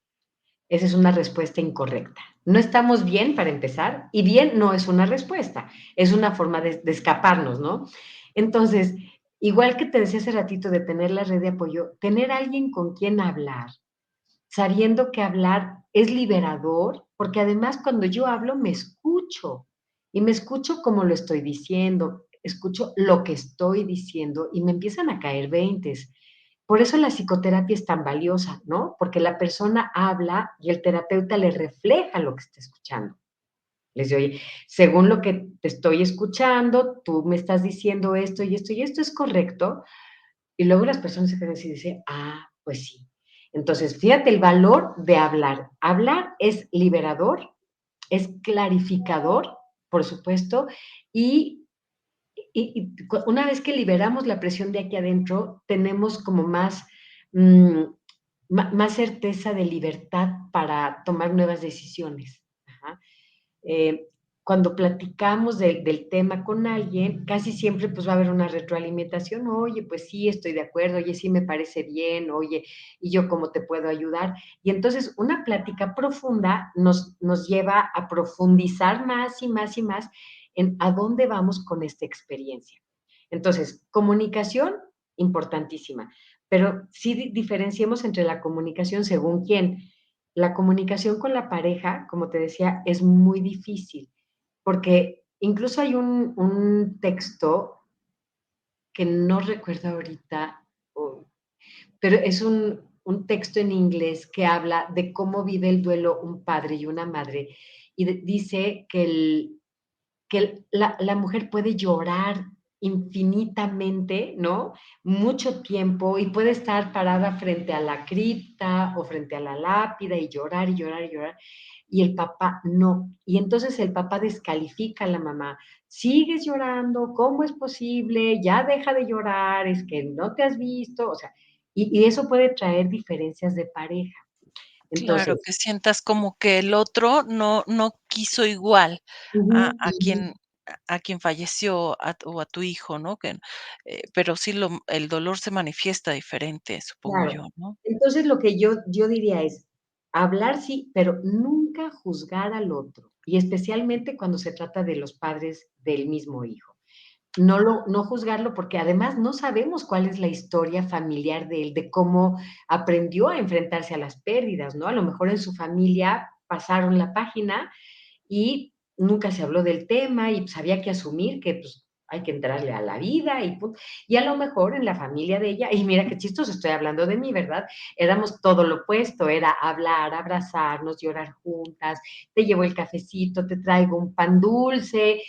esa es una respuesta incorrecta. No estamos bien para empezar y bien no es una respuesta, es una forma de escaparnos, ¿no? Entonces, igual que te decía hace ratito de tener la red de apoyo, tener alguien con quien hablar, sabiendo que hablar es liberador, porque además cuando yo hablo me escucho y me escucho como lo estoy diciendo, escucho lo que estoy diciendo y me empiezan a caer veintes. Por eso la psicoterapia es tan valiosa, ¿no? Porque la persona habla y el terapeuta le refleja lo que está escuchando. Les dice, oye, según lo que te estoy escuchando, tú me estás diciendo esto y esto y esto es correcto, y luego las personas se quedan así y dicen, pues sí. Entonces, fíjate el valor de hablar. Hablar es liberador, es clarificador, por supuesto, y una vez que liberamos la presión de aquí adentro, tenemos como más, mm, más certeza de libertad para tomar nuevas decisiones. Ajá. Eh, Cuando platicamos del tema con alguien, casi siempre pues va a haber una retroalimentación, oye, pues sí, estoy de acuerdo, oye, sí me parece bien, oye, ¿y yo cómo te puedo ayudar? Y entonces una plática profunda nos lleva a profundizar más y más y más en a dónde vamos con esta experiencia. Entonces, comunicación, importantísima, pero sí diferenciemos entre la comunicación según quién. La comunicación con la pareja, como te decía, es muy difícil, porque incluso hay un texto que no recuerdo ahorita, pero es un texto en inglés que habla de cómo vive el duelo un padre y una madre, y dice que la mujer puede llorar infinitamente, ¿no? Mucho tiempo y puede estar parada frente a la cripta o frente a la lápida y llorar y llorar y llorar. Y el papá no. Y entonces el papá descalifica a la mamá. Sigues llorando, ¿cómo es posible? Ya deja de llorar, es que no te has visto, o sea, y eso puede traer diferencias de pareja. Claro, Entonces, que sientas como que el otro no quiso igual ujú, a ujú. quien falleció, o a tu hijo, ¿no? Pero sí el dolor se manifiesta diferente, supongo Claro. yo, ¿no? Entonces, lo que yo diría es, hablar sí, pero nunca juzgar al otro, y especialmente cuando se trata de los padres del mismo hijo. No juzgarlo, porque además no sabemos cuál es la historia familiar de él, de cómo aprendió a enfrentarse a las pérdidas, ¿no? A lo mejor en su familia pasaron la página y nunca se habló del tema y pues había que asumir que pues hay que entrarle a la vida y a lo mejor en la familia de ella, y mira qué chistoso, estoy hablando de mí, ¿verdad? Éramos todo lo opuesto, era hablar, abrazarnos, llorar juntas, te llevo el cafecito, te traigo un pan dulce.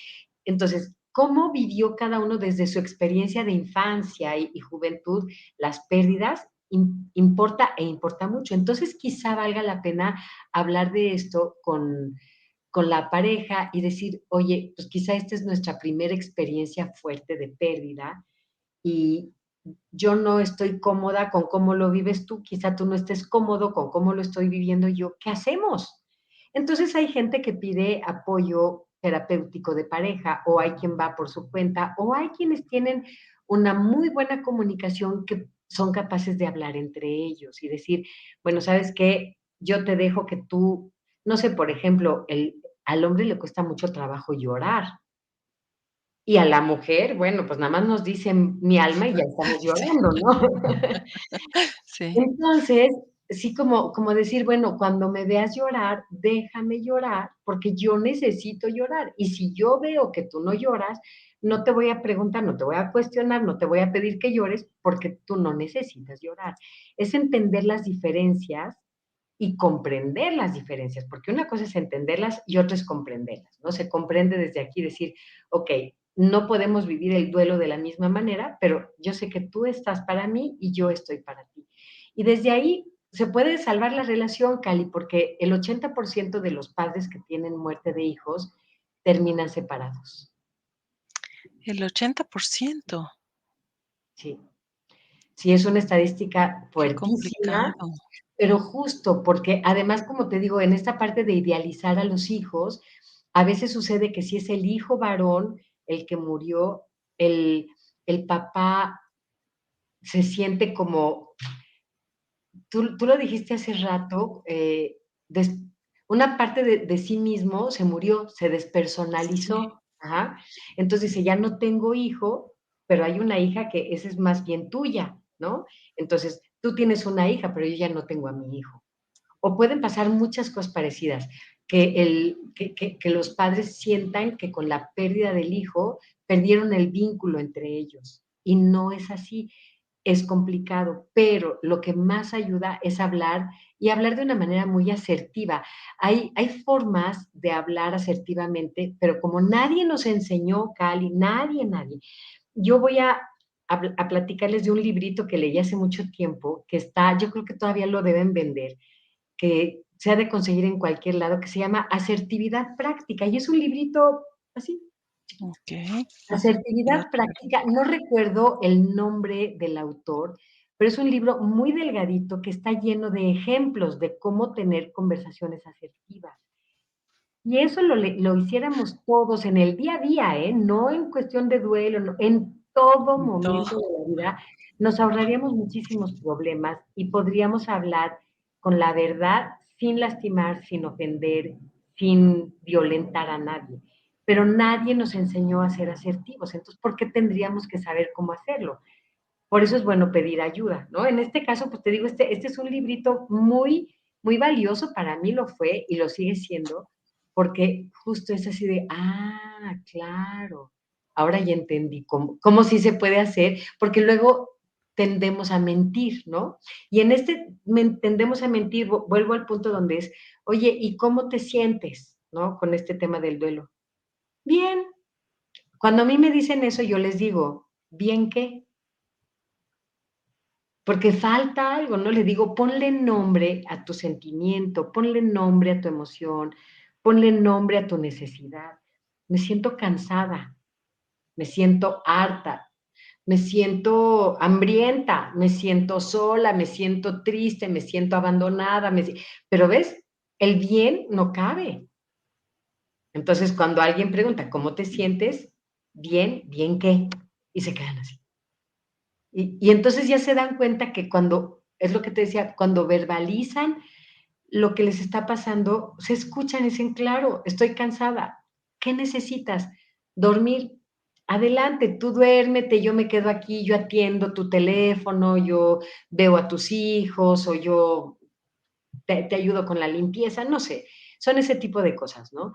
Entonces, ¿cómo vivió cada uno desde su experiencia de infancia y juventud las pérdidas? Importa e importa mucho. Entonces, quizá valga la pena hablar de esto con la pareja y decir, oye, pues quizá esta es nuestra primera experiencia fuerte de pérdida y yo no estoy cómoda con cómo lo vives tú, quizá tú no estés cómodo con cómo lo estoy viviendo yo, ¿qué hacemos? Entonces hay gente que pide apoyo terapéutico de pareja o hay quien va por su cuenta o hay quienes tienen una muy buena comunicación que son capaces de hablar entre ellos y decir, bueno, ¿sabes qué? Yo te dejo que tú, no sé, por ejemplo, al hombre le cuesta mucho trabajo llorar y a la mujer, bueno, pues nada más nos dicen mi alma y ya estamos Sí, llorando, ¿no? sí. Entonces, sí, como decir, bueno, cuando me veas llorar, déjame llorar, porque yo necesito llorar. Y si yo veo que tú no lloras, no te voy a preguntar, no te voy a cuestionar, no te voy a pedir que llores, porque tú no necesitas llorar. Es entender las diferencias y comprender las diferencias, porque una cosa es entenderlas y otra es comprenderlas, ¿no? Se comprende desde aquí decir, ok, no podemos vivir el duelo de la misma manera, pero yo sé que tú estás para mí y yo estoy para ti. Y desde ahí se puede salvar la relación, Cali, porque el 80% de los padres que tienen muerte de hijos terminan separados. El 80%. Sí, sí, es una estadística Qué fuertísima. complicado. Pero justo, porque además, como te digo, en esta parte de idealizar a los hijos, a veces sucede que si es el hijo varón el que murió, el, el papá se siente como, tú lo dijiste hace rato, una parte de sí mismo se murió, se Sí. despersonalizó. Ajá. Entonces dice, ya no tengo hijo, pero hay una hija que esa es más bien tuya, ¿no? Entonces, tú tienes una hija, pero yo ya no tengo a mi hijo. O pueden pasar muchas cosas parecidas, que los padres sientan que con la pérdida del hijo perdieron el vínculo entre ellos. Y no es así, es complicado, pero lo que más ayuda es hablar y hablar de una manera muy asertiva. Hay formas de hablar asertivamente, pero como nadie nos enseñó, Cali, nadie, yo voy a platicarles de un librito que leí hace mucho tiempo, que está, yo creo que todavía lo deben vender, que se ha de conseguir en cualquier lado, que se llama Asertividad Práctica. Y es un librito así, Okey, Asertividad fíjate, pero práctica, no recuerdo el nombre del autor, pero es un libro muy delgadito que está lleno de ejemplos de cómo tener conversaciones asertivas. Y eso lo hiciéramos todos en el día a día, ¿eh? No en cuestión de duelo, no, en todo en todo. momento de la vida, nos ahorraríamos muchísimos problemas y podríamos hablar con la verdad sin lastimar, sin ofender, sin violentar a nadie. Pero nadie nos enseñó a ser asertivos, entonces, ¿por qué tendríamos que saber cómo hacerlo? Por eso es bueno pedir ayuda, ¿no? En este caso, pues te digo, este es un librito muy, muy valioso, para mí lo fue y lo sigue siendo, porque justo es así de, claro, ahora ya entendí cómo sí se puede hacer, porque luego tendemos a mentir, ¿no? Y en tendemos a mentir, vuelvo al punto donde es, oye, ¿y cómo te sientes, ¿no? Con este tema del duelo. Bien, cuando a mí me dicen eso, yo les digo, ¿bien qué? Porque falta algo, ¿no? Le digo, ponle nombre a tu sentimiento, ponle nombre a tu emoción, ponle nombre a tu necesidad. Me siento cansada, me siento harta, me siento hambrienta, me siento sola, me siento triste, me siento abandonada, pero ves, el bien no cabe. Entonces, cuando alguien pregunta, ¿cómo te sientes? Bien, ¿bien qué? Y se quedan así. Y entonces ya se dan cuenta que cuando, es lo que te decía, cuando verbalizan lo que les está pasando, se escuchan y dicen, claro, estoy cansada. ¿Qué necesitas? Dormir. Adelante, tú duérmete, yo me quedo aquí, yo atiendo tu teléfono, yo veo a tus hijos o yo te ayudo con la limpieza, no sé. Son ese tipo de cosas, ¿no?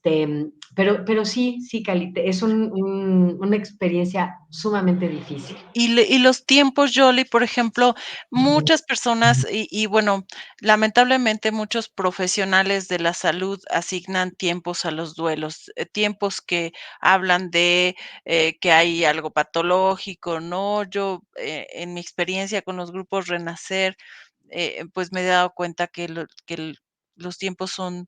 Pero sí, sí, Cali, es una experiencia sumamente difícil. Y los tiempos, Yoli, por ejemplo, Ujú. muchas personas y bueno, lamentablemente muchos profesionales de la salud asignan tiempos a los duelos, tiempos que hablan de, que hay algo patológico, ¿no? Yo, en mi experiencia con los grupos Renacer, pues me he dado cuenta que los tiempos son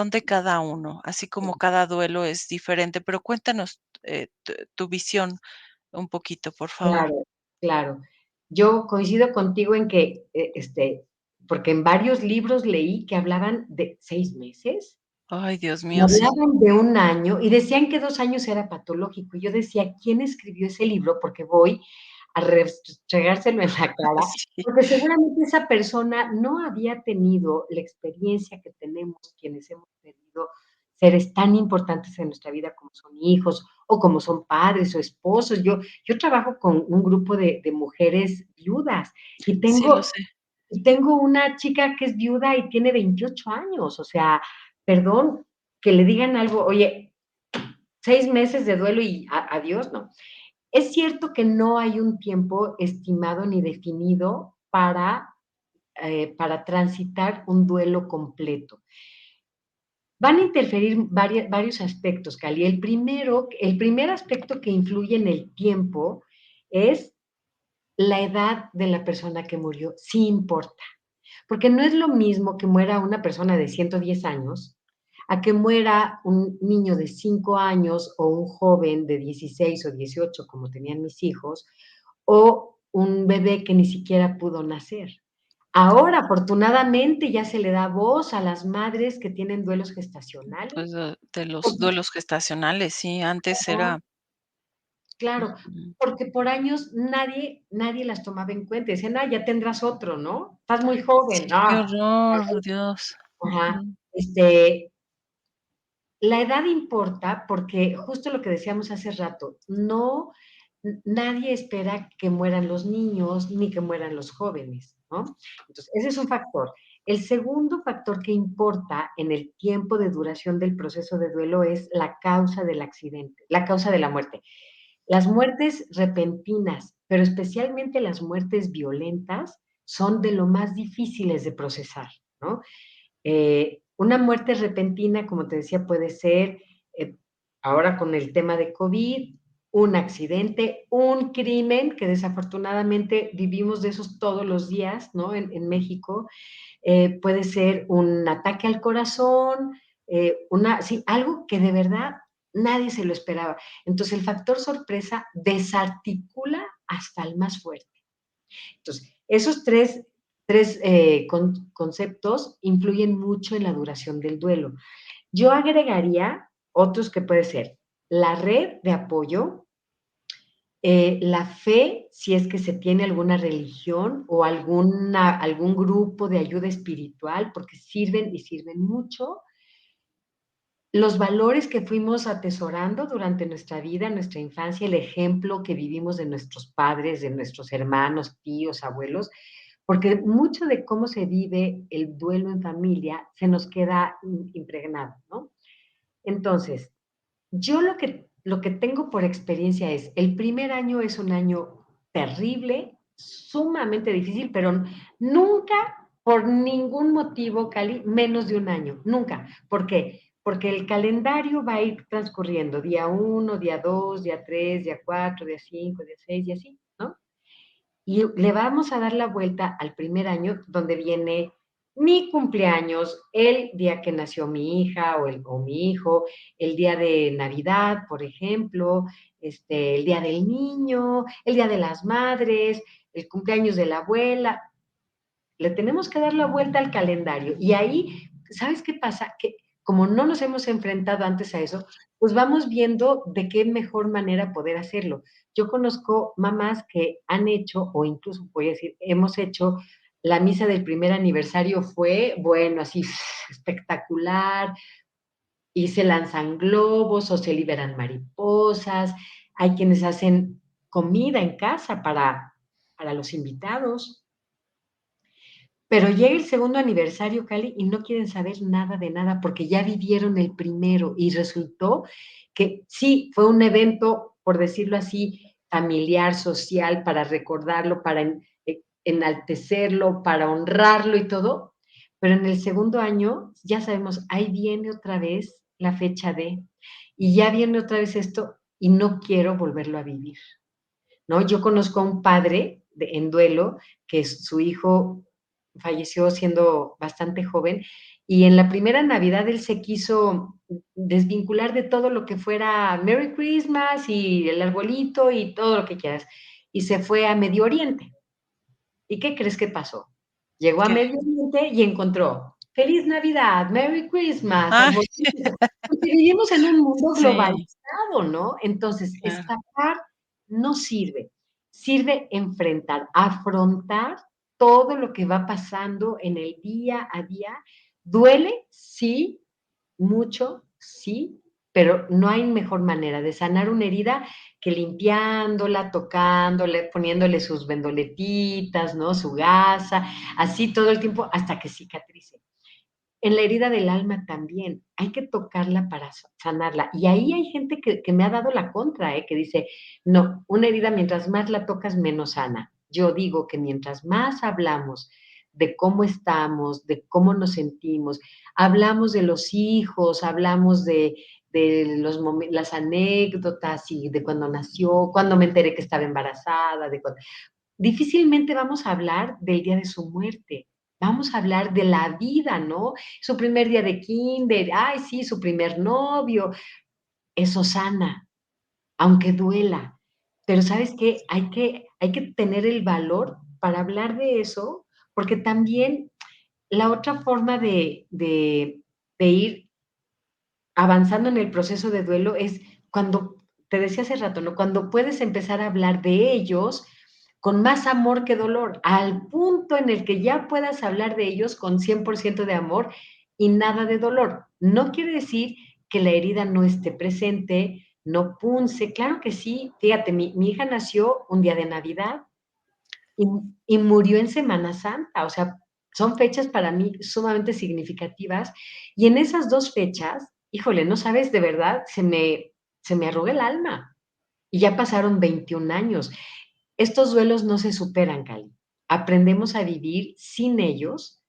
de cada uno, así como cada duelo es diferente, pero cuéntanos, tu visión un poquito, por favor. Claro, claro. Yo coincido contigo en que, porque en varios libros leí que hablaban de 6 meses, Ay, Dios y mío, sí, hablaban de 1 año, y decían que 2 años era patológico. Y yo decía: "¿Quién escribió ese libro?". Porque voy a restregárselo en la cara, sí, porque seguramente esa persona no había tenido la experiencia que tenemos quienes hemos perdido seres tan importantes en nuestra vida como son hijos, o como son padres o esposos. Yo trabajo con un grupo de mujeres viudas y sí lo sé. tengo una chica que es viuda y tiene 28 años, o sea, perdón, que le digan algo, oye, 6 meses de duelo y adiós, no. Es cierto que no hay un tiempo estimado ni definido para transitar un duelo completo. Van a interferir varios aspectos, Cali. El primer aspecto que influye en el tiempo es la edad de la persona que murió, sí importa. Porque no es lo mismo que muera una persona de 110 años a que muera un niño de 5 años o un joven de 16 o 18, como tenían mis hijos, o un bebé que ni siquiera pudo nacer. Ahora, afortunadamente, ya se le da voz a las madres que tienen duelos Pues, gestacionales. de los Porque duelos gestacionales, sí, antes era claro, ujú. porque por años nadie las tomaba en cuenta. Decían: "Ah, ya tendrás otro, ¿no? Estás muy joven". Sí, qué Ah, horror, Dios. ajá. Ujú. La edad importa porque justo lo que decíamos hace rato, no nadie espera que mueran los niños ni que mueran los jóvenes, ¿no? Entonces, ese es un factor. El segundo factor que importa en el tiempo de duración del proceso de duelo es la causa del accidente, la causa de la muerte. Las muertes repentinas, pero especialmente las muertes violentas, son de lo más difíciles de procesar, ¿no? Una muerte repentina, como te decía, puede ser, ahora con el tema de COVID, un accidente, un crimen, que desafortunadamente vivimos de esos todos los días, ¿no? En México. Puede ser un ataque al corazón, sí, algo que de verdad Nadie se lo esperaba. Entonces el factor sorpresa desarticula hasta el más fuerte. Entonces, esos tres conceptos influyen mucho en la duración del duelo. Yo agregaría otros que puede ser la red de apoyo, la fe, si es que se tiene alguna religión o algún grupo de ayuda espiritual, porque sirven y sirven mucho. Los valores que fuimos atesorando durante nuestra vida, nuestra infancia, el ejemplo que vivimos de nuestros padres, de nuestros hermanos, tíos, abuelos, porque mucho de cómo se vive el duelo en familia se nos queda impregnado, ¿no? Entonces, yo lo que tengo por experiencia es, el primer año es un año terrible, sumamente difícil, pero nunca, por ningún motivo, Cali, menos de un año, nunca. ¿Por qué? Porque el calendario va a ir transcurriendo, día uno, día 2, día 3, día 4, día 5, día 6 y así, ¿no? Y le vamos a dar la vuelta al primer año donde viene mi cumpleaños, el día que nació mi hija o mi hijo, el día de Navidad, por ejemplo, el día del niño, el día de las madres, el cumpleaños de la abuela. Le tenemos que dar la vuelta al calendario. Y ahí, ¿sabes qué pasa? Que como no nos hemos enfrentado antes a eso, pues vamos viendo de qué mejor manera poder hacerlo. Yo conozco mamás que han hecho, o incluso voy a decir, hemos hecho, la misa del primer aniversario fue, bueno, así espectacular, y se lanzan globos o se liberan mariposas. Hay quienes hacen comida en casa para los invitados. Pero llega el segundo aniversario, Cali, y no quieren saber nada de nada porque ya vivieron el primero y resultó que sí, fue un evento, por decirlo así, familiar, social, para recordarlo, para enaltecerlo, para honrarlo y todo. Pero en el segundo año, ya sabemos, ahí viene otra vez la fecha de, y ya viene otra vez esto, y no quiero volverlo a vivir. ¿No? Yo conozco a un padre en duelo que su hijo falleció siendo bastante joven y en la primera Navidad él se quiso desvincular de todo lo que fuera Merry Christmas y el arbolito y todo lo que quieras y se fue a Medio Oriente. ¿Y qué crees que pasó? Llegó a ¿Qué? Medio Oriente y encontró Feliz Navidad, Merry Christmas, Ah, arbolito, porque vivimos en un mundo sí, globalizado, ¿no? Entonces, claro. escapar no sirve, sirve enfrentar, afrontar todo lo que va pasando en el día a día. ¿Duele? Sí, mucho, sí, pero no hay mejor manera de sanar una herida que limpiándola, tocándole, poniéndole sus vendoletitas, ¿no? Su gasa, así todo el tiempo hasta que cicatrice. En la herida del alma también, hay que tocarla para sanarla. Y ahí hay gente que me ha dado la contra, que dice, no, una herida mientras más la tocas, menos sana. Yo digo que mientras más hablamos de cómo estamos, de cómo nos sentimos, hablamos de los hijos, hablamos de las anécdotas y de cuando nació, cuando me enteré que estaba embarazada, difícilmente vamos a hablar del día de su muerte. Vamos a hablar de la vida, ¿no? Su primer día de kinder, ay, sí, su primer novio. Eso sana, aunque duela. Pero ¿sabes qué? Hay que tener el valor para hablar de eso, porque también la otra forma de ir avanzando en el proceso de duelo es cuando, te decía hace rato, ¿no? Cuando puedes empezar a hablar de ellos con más amor que dolor, al punto en el que ya puedas hablar de ellos con 100% de amor y nada de dolor. No quiere decir que la herida no esté presente, no punce, claro que sí. Fíjate, mi hija nació un día de Navidad y, y murió en Semana Santa, o sea, son fechas para mí sumamente significativas y en esas dos fechas, híjole, no sabes, de verdad, se me arruga el alma y ya pasaron 21 años. Estos duelos no se superan, Cali. Aprendemos a vivir sin ellos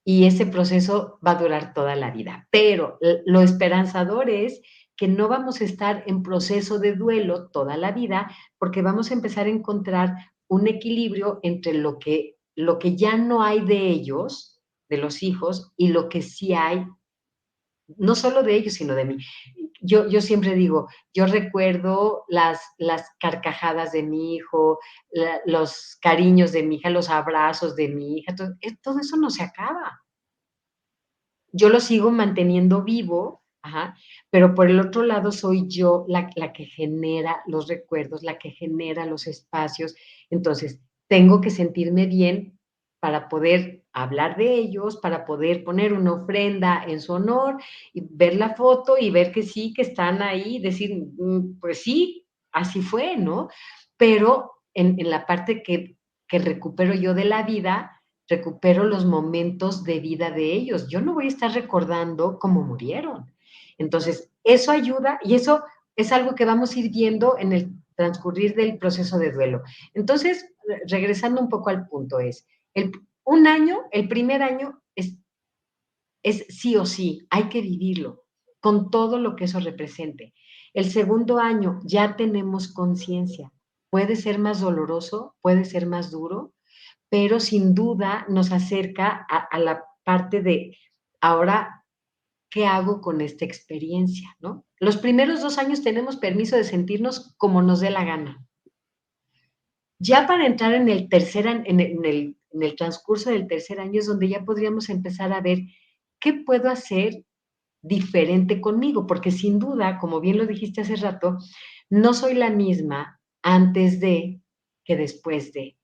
y ese proceso va a durar toda la vida. Pero lo esperanzador es que no vamos a estar en proceso de duelo toda la vida porque vamos a empezar a encontrar un equilibrio entre lo que ya no hay de ellos, de los hijos, y lo que sí hay no solo de ellos, sino de mí. Yo siempre digo, yo recuerdo las carcajadas de mi hijo, los cariños de mi hija, los abrazos de mi hija, todo eso no se acaba. Yo lo sigo manteniendo vivo, ajá, pero por el otro lado soy yo la que genera los recuerdos, la que genera los espacios. Entonces, tengo que sentirme bien para poder hablar de ellos, para poder poner una ofrenda en su honor y ver la foto y ver que sí, que están ahí, decir, pues sí, así fue, ¿no? Pero en la parte que recupero yo de la vida, recupero los momentos de vida de ellos. Yo no voy a estar recordando cómo murieron. Entonces, eso ayuda y eso es algo que vamos a ir viendo en el transcurrir del proceso de duelo. Entonces, regresando un poco al punto, un año, el primer año es sí o sí, hay que vivirlo con todo lo que eso represente. El segundo año ya tenemos conciencia. Puede ser más doloroso, puede ser más duro, pero sin duda nos acerca a la parte de ahora, ¿qué hago con esta experiencia? ¿No? Los primeros 2 años tenemos permiso de sentirnos como nos dé la gana. Ya para entrar en el tercer en el transcurso del tercer año es donde ya podríamos empezar a ver qué puedo hacer diferente conmigo, porque sin duda, como bien lo dijiste hace rato, no soy la misma antes de que después de.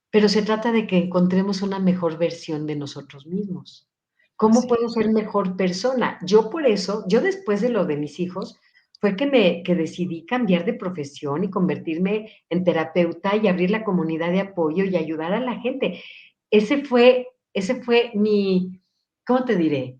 Pero se trata de que encontremos una mejor versión de nosotros mismos. ¿Cómo Así puedo es. ser mejor persona? Yo por eso, yo después de lo de mis hijos, fue que decidí cambiar de profesión y convertirme en terapeuta y abrir la comunidad de apoyo y ayudar a la gente. Ese fue mi, ¿cómo te diré?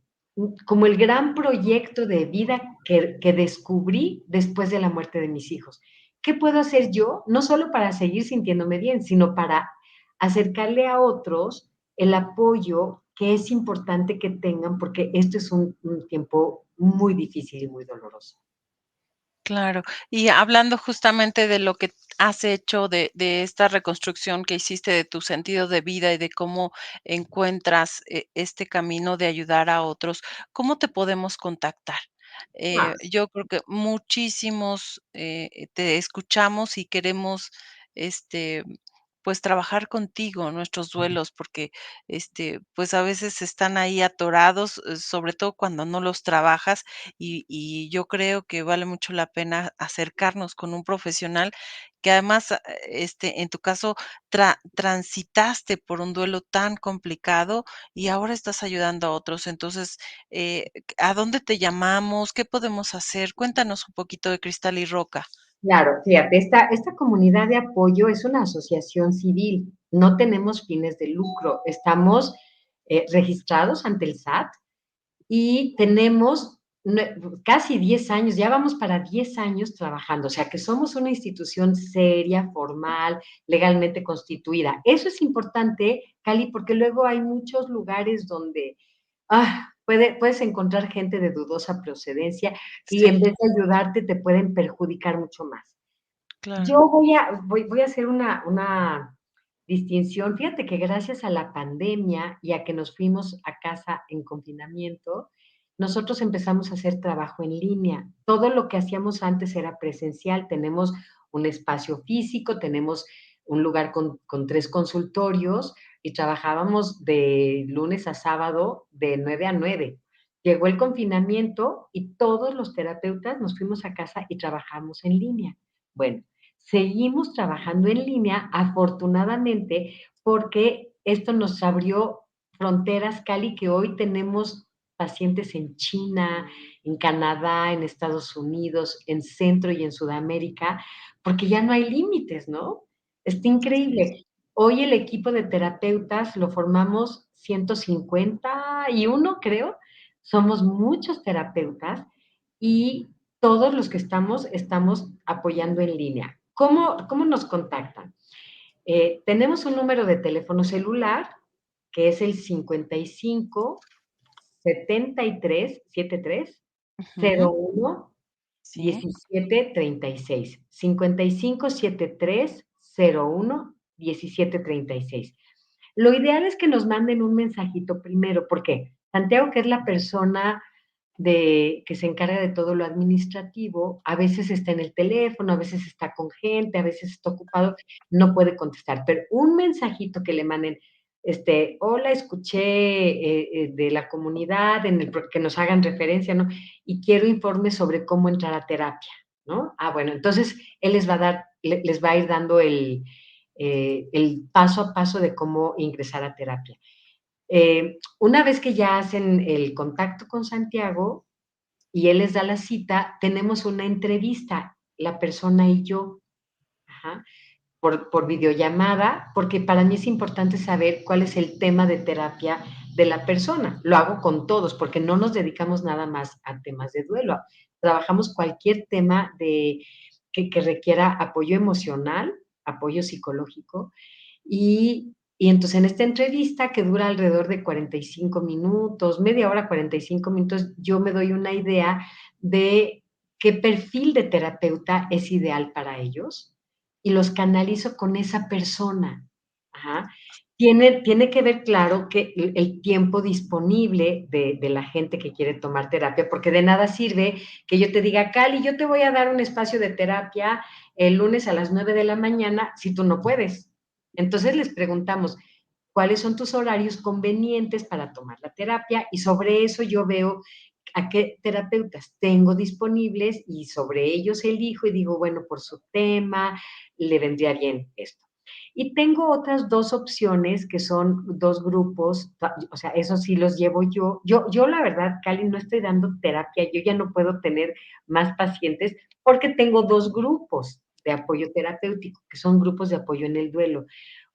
Como el gran proyecto de vida que descubrí después de la muerte de mis hijos. ¿Qué puedo hacer yo? No solo para seguir sintiéndome bien, sino para acercarle a otros el apoyo que es importante que tengan, porque esto es un tiempo muy difícil y muy doloroso. Claro. Y hablando justamente de lo que has hecho, de esta reconstrucción que hiciste de tu sentido de vida y de cómo encuentras, este camino de ayudar a otros, ¿cómo te podemos contactar? Ah, Yo creo que muchísimos, te escuchamos y queremos, este, pues, trabajar contigo nuestros duelos, porque, pues, a veces están ahí atorados, sobre todo cuando no los trabajas, y yo creo que vale mucho la pena acercarnos con un profesional que además, en tu caso, transitaste por un duelo tan complicado y ahora estás ayudando a otros. Entonces, ¿a dónde te llamamos? ¿Qué podemos hacer? Cuéntanos un poquito de Cristal y Roca. claro, fíjate, esta comunidad de apoyo es una asociación civil, no tenemos fines de lucro, estamos registrados ante el SAT y tenemos casi 10 años, ya vamos para 10 años trabajando, o sea que somos una institución seria, formal, legalmente constituida. Eso es importante, Cali, porque luego hay muchos lugares donde puedes encontrar gente de dudosa procedencia y Sí, en vez de ayudarte te pueden perjudicar mucho más. claro. Yo voy a hacer una distinción. Fíjate que gracias a la pandemia y a que nos fuimos a casa en confinamiento, nosotros empezamos a hacer trabajo en línea. Todo lo que hacíamos antes era presencial. Tenemos un espacio físico, tenemos un lugar con 3 consultorios y trabajábamos de lunes a sábado de 9 a 9. Llegó el confinamiento y todos los terapeutas nos fuimos a casa y trabajamos en línea. Bueno, seguimos trabajando en línea, afortunadamente, porque esto nos abrió fronteras, Cali, que hoy tenemos pacientes en China, en Canadá, en Estados Unidos, en Centro y en Sudamérica, porque ya no hay límites, ¿no? Está Así es. increíble. Hoy el equipo de terapeutas lo formamos 151, creo. Somos muchos terapeutas y todos los que estamos apoyando en línea. ¿Cómo nos contactan? Tenemos un número de teléfono celular que es el 55 73 Ujú, 01 sí. 17 36. 55 73 01 17 36. Lo ideal es que nos manden un mensajito primero. ¿Por qué? Santiago, que es la persona que se encarga de todo lo administrativo, a veces está en el teléfono, a veces está con gente, a veces está ocupado, no puede contestar. Pero un mensajito que le manden, hola, escuché de la comunidad, que nos hagan referencia, ¿no? Y quiero informes sobre cómo entrar a terapia, ¿no? Ah, bueno, entonces él les va a ir dando el paso a paso de cómo ingresar a terapia. Una vez que ya hacen el contacto con Santiago y él les da la cita, tenemos una entrevista, la persona y yo, ajá, por videollamada, porque para mí es importante saber cuál es el tema de terapia de la persona. Lo hago con todos, porque no nos dedicamos nada más a temas de duelo. Trabajamos cualquier tema que requiera apoyo emocional, apoyo psicológico, y entonces en esta entrevista, que dura alrededor de 45 minutos, media hora, 45 minutos, yo me doy una idea de qué perfil de terapeuta es ideal para ellos y los canalizo con esa persona. Ajá. Tiene que ver, claro, que el tiempo disponible de la gente que quiere tomar terapia, porque de nada sirve que yo te diga, Cali, yo te voy a dar un espacio de terapia el lunes a las 9 de la mañana si tú no puedes. Entonces les preguntamos, ¿cuáles son tus horarios convenientes para tomar la terapia? Y sobre eso yo veo a qué terapeutas tengo disponibles y sobre ellos elijo y digo, bueno, por su tema le vendría bien esto. Y tengo otras dos opciones que son dos grupos, o sea, eso sí los llevo yo. Yo la verdad, Cali, no estoy dando terapia, yo ya no puedo tener más pacientes porque tengo dos grupos de apoyo terapéutico, que son grupos de apoyo en el duelo.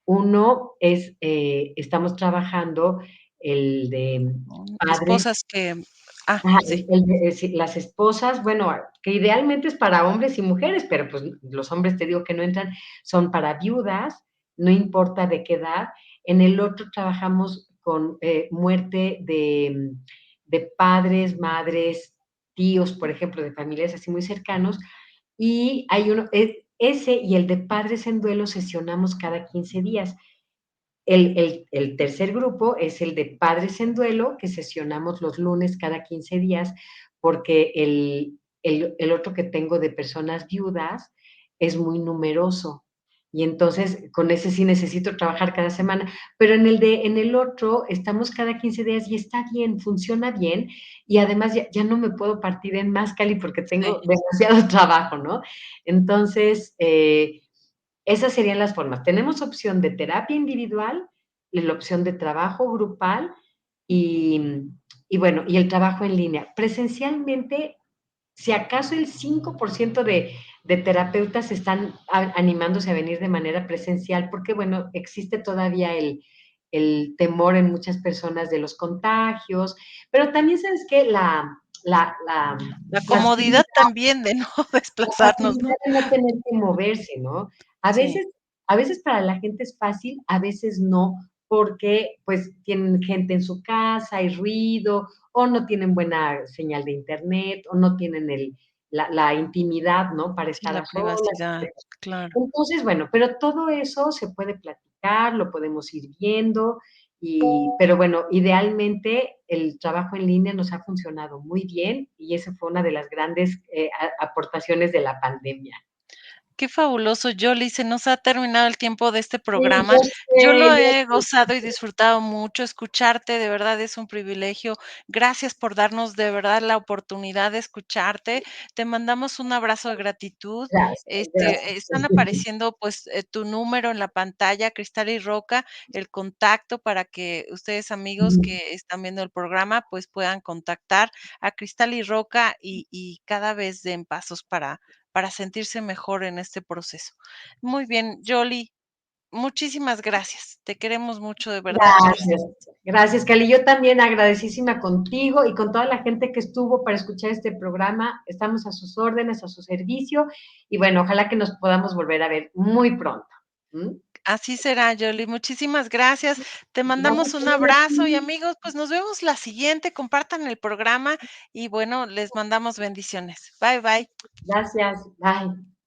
Uno es, estamos trabajando el de padres. Esposas que Ajá, sí, sí, las esposas, bueno, que idealmente es para hombres y mujeres, pero pues los hombres te digo que no entran, son para viudas, no importa de qué edad. En el otro trabajamos con muerte de padres, madres, tíos, por ejemplo, de familias así muy cercanos, y hay uno, ese y el de padres en duelo sesionamos cada 15 días. El tercer grupo es el de padres en duelo, que sesionamos los lunes cada 15 días, porque el otro que tengo de personas viudas es muy numeroso. Y entonces con ese sí necesito trabajar cada semana. Pero en el otro estamos cada 15 días y está bien, funciona bien. Y además ya no me puedo partir en más, Cali, porque sí. tengo demasiado trabajo, ¿no? Entonces, esas serían las formas. Tenemos opción de terapia individual, la opción de trabajo grupal y, y bueno, y el trabajo en línea. Presencialmente, si acaso el 5% de terapeutas están animándose a venir de manera presencial, porque bueno, existe todavía el temor en muchas personas de los contagios, pero también sabes que la La facilidad comodidad también de no la desplazarnos, facilidad ¿no? de no tener que moverse, ¿no? A Sí, veces a veces para la gente es fácil, a veces no, porque, pues, tienen gente en su casa, hay ruido, o no tienen buena señal de Internet, o no tienen la intimidad, ¿no?, para estar la a solas. privacidad, claro. Entonces, bueno, pero todo eso se puede platicar, lo podemos ir viendo, pero bueno, idealmente el trabajo en línea nos ha funcionado muy bien y esa fue una de las grandes aportaciones de la pandemia. Qué fabuloso, Yoli, se nos ha terminado el tiempo de este Sí, programa. Yo lo yo he sé. gozado y disfrutado mucho, escucharte de verdad es un privilegio. Gracias por darnos de verdad la oportunidad de escucharte. Te mandamos un abrazo de gratitud. Gracias, gracias. Están apareciendo, pues, tu número en la pantalla, Cristal y Roca, el contacto para que ustedes, amigos que están viendo el programa, pues, puedan contactar a Cristal y Roca y cada vez den pasos para sentirse mejor en este proceso. Muy bien, Yoli, muchísimas gracias. Te queremos mucho, de verdad, Gracias, gracias. gracias, Cali. Yo también agradecísima contigo y con toda la gente que estuvo para escuchar este programa. Estamos a sus órdenes, a su servicio y bueno, ojalá que nos podamos volver a ver muy pronto. ¿Mm? Así será, Yoli. Muchísimas gracias. Te Gracias mandamos un también a abrazo y ti. amigos, pues nos vemos la siguiente. Compartan el programa y bueno, les mandamos bendiciones. Bye, bye. Gracias. Bye.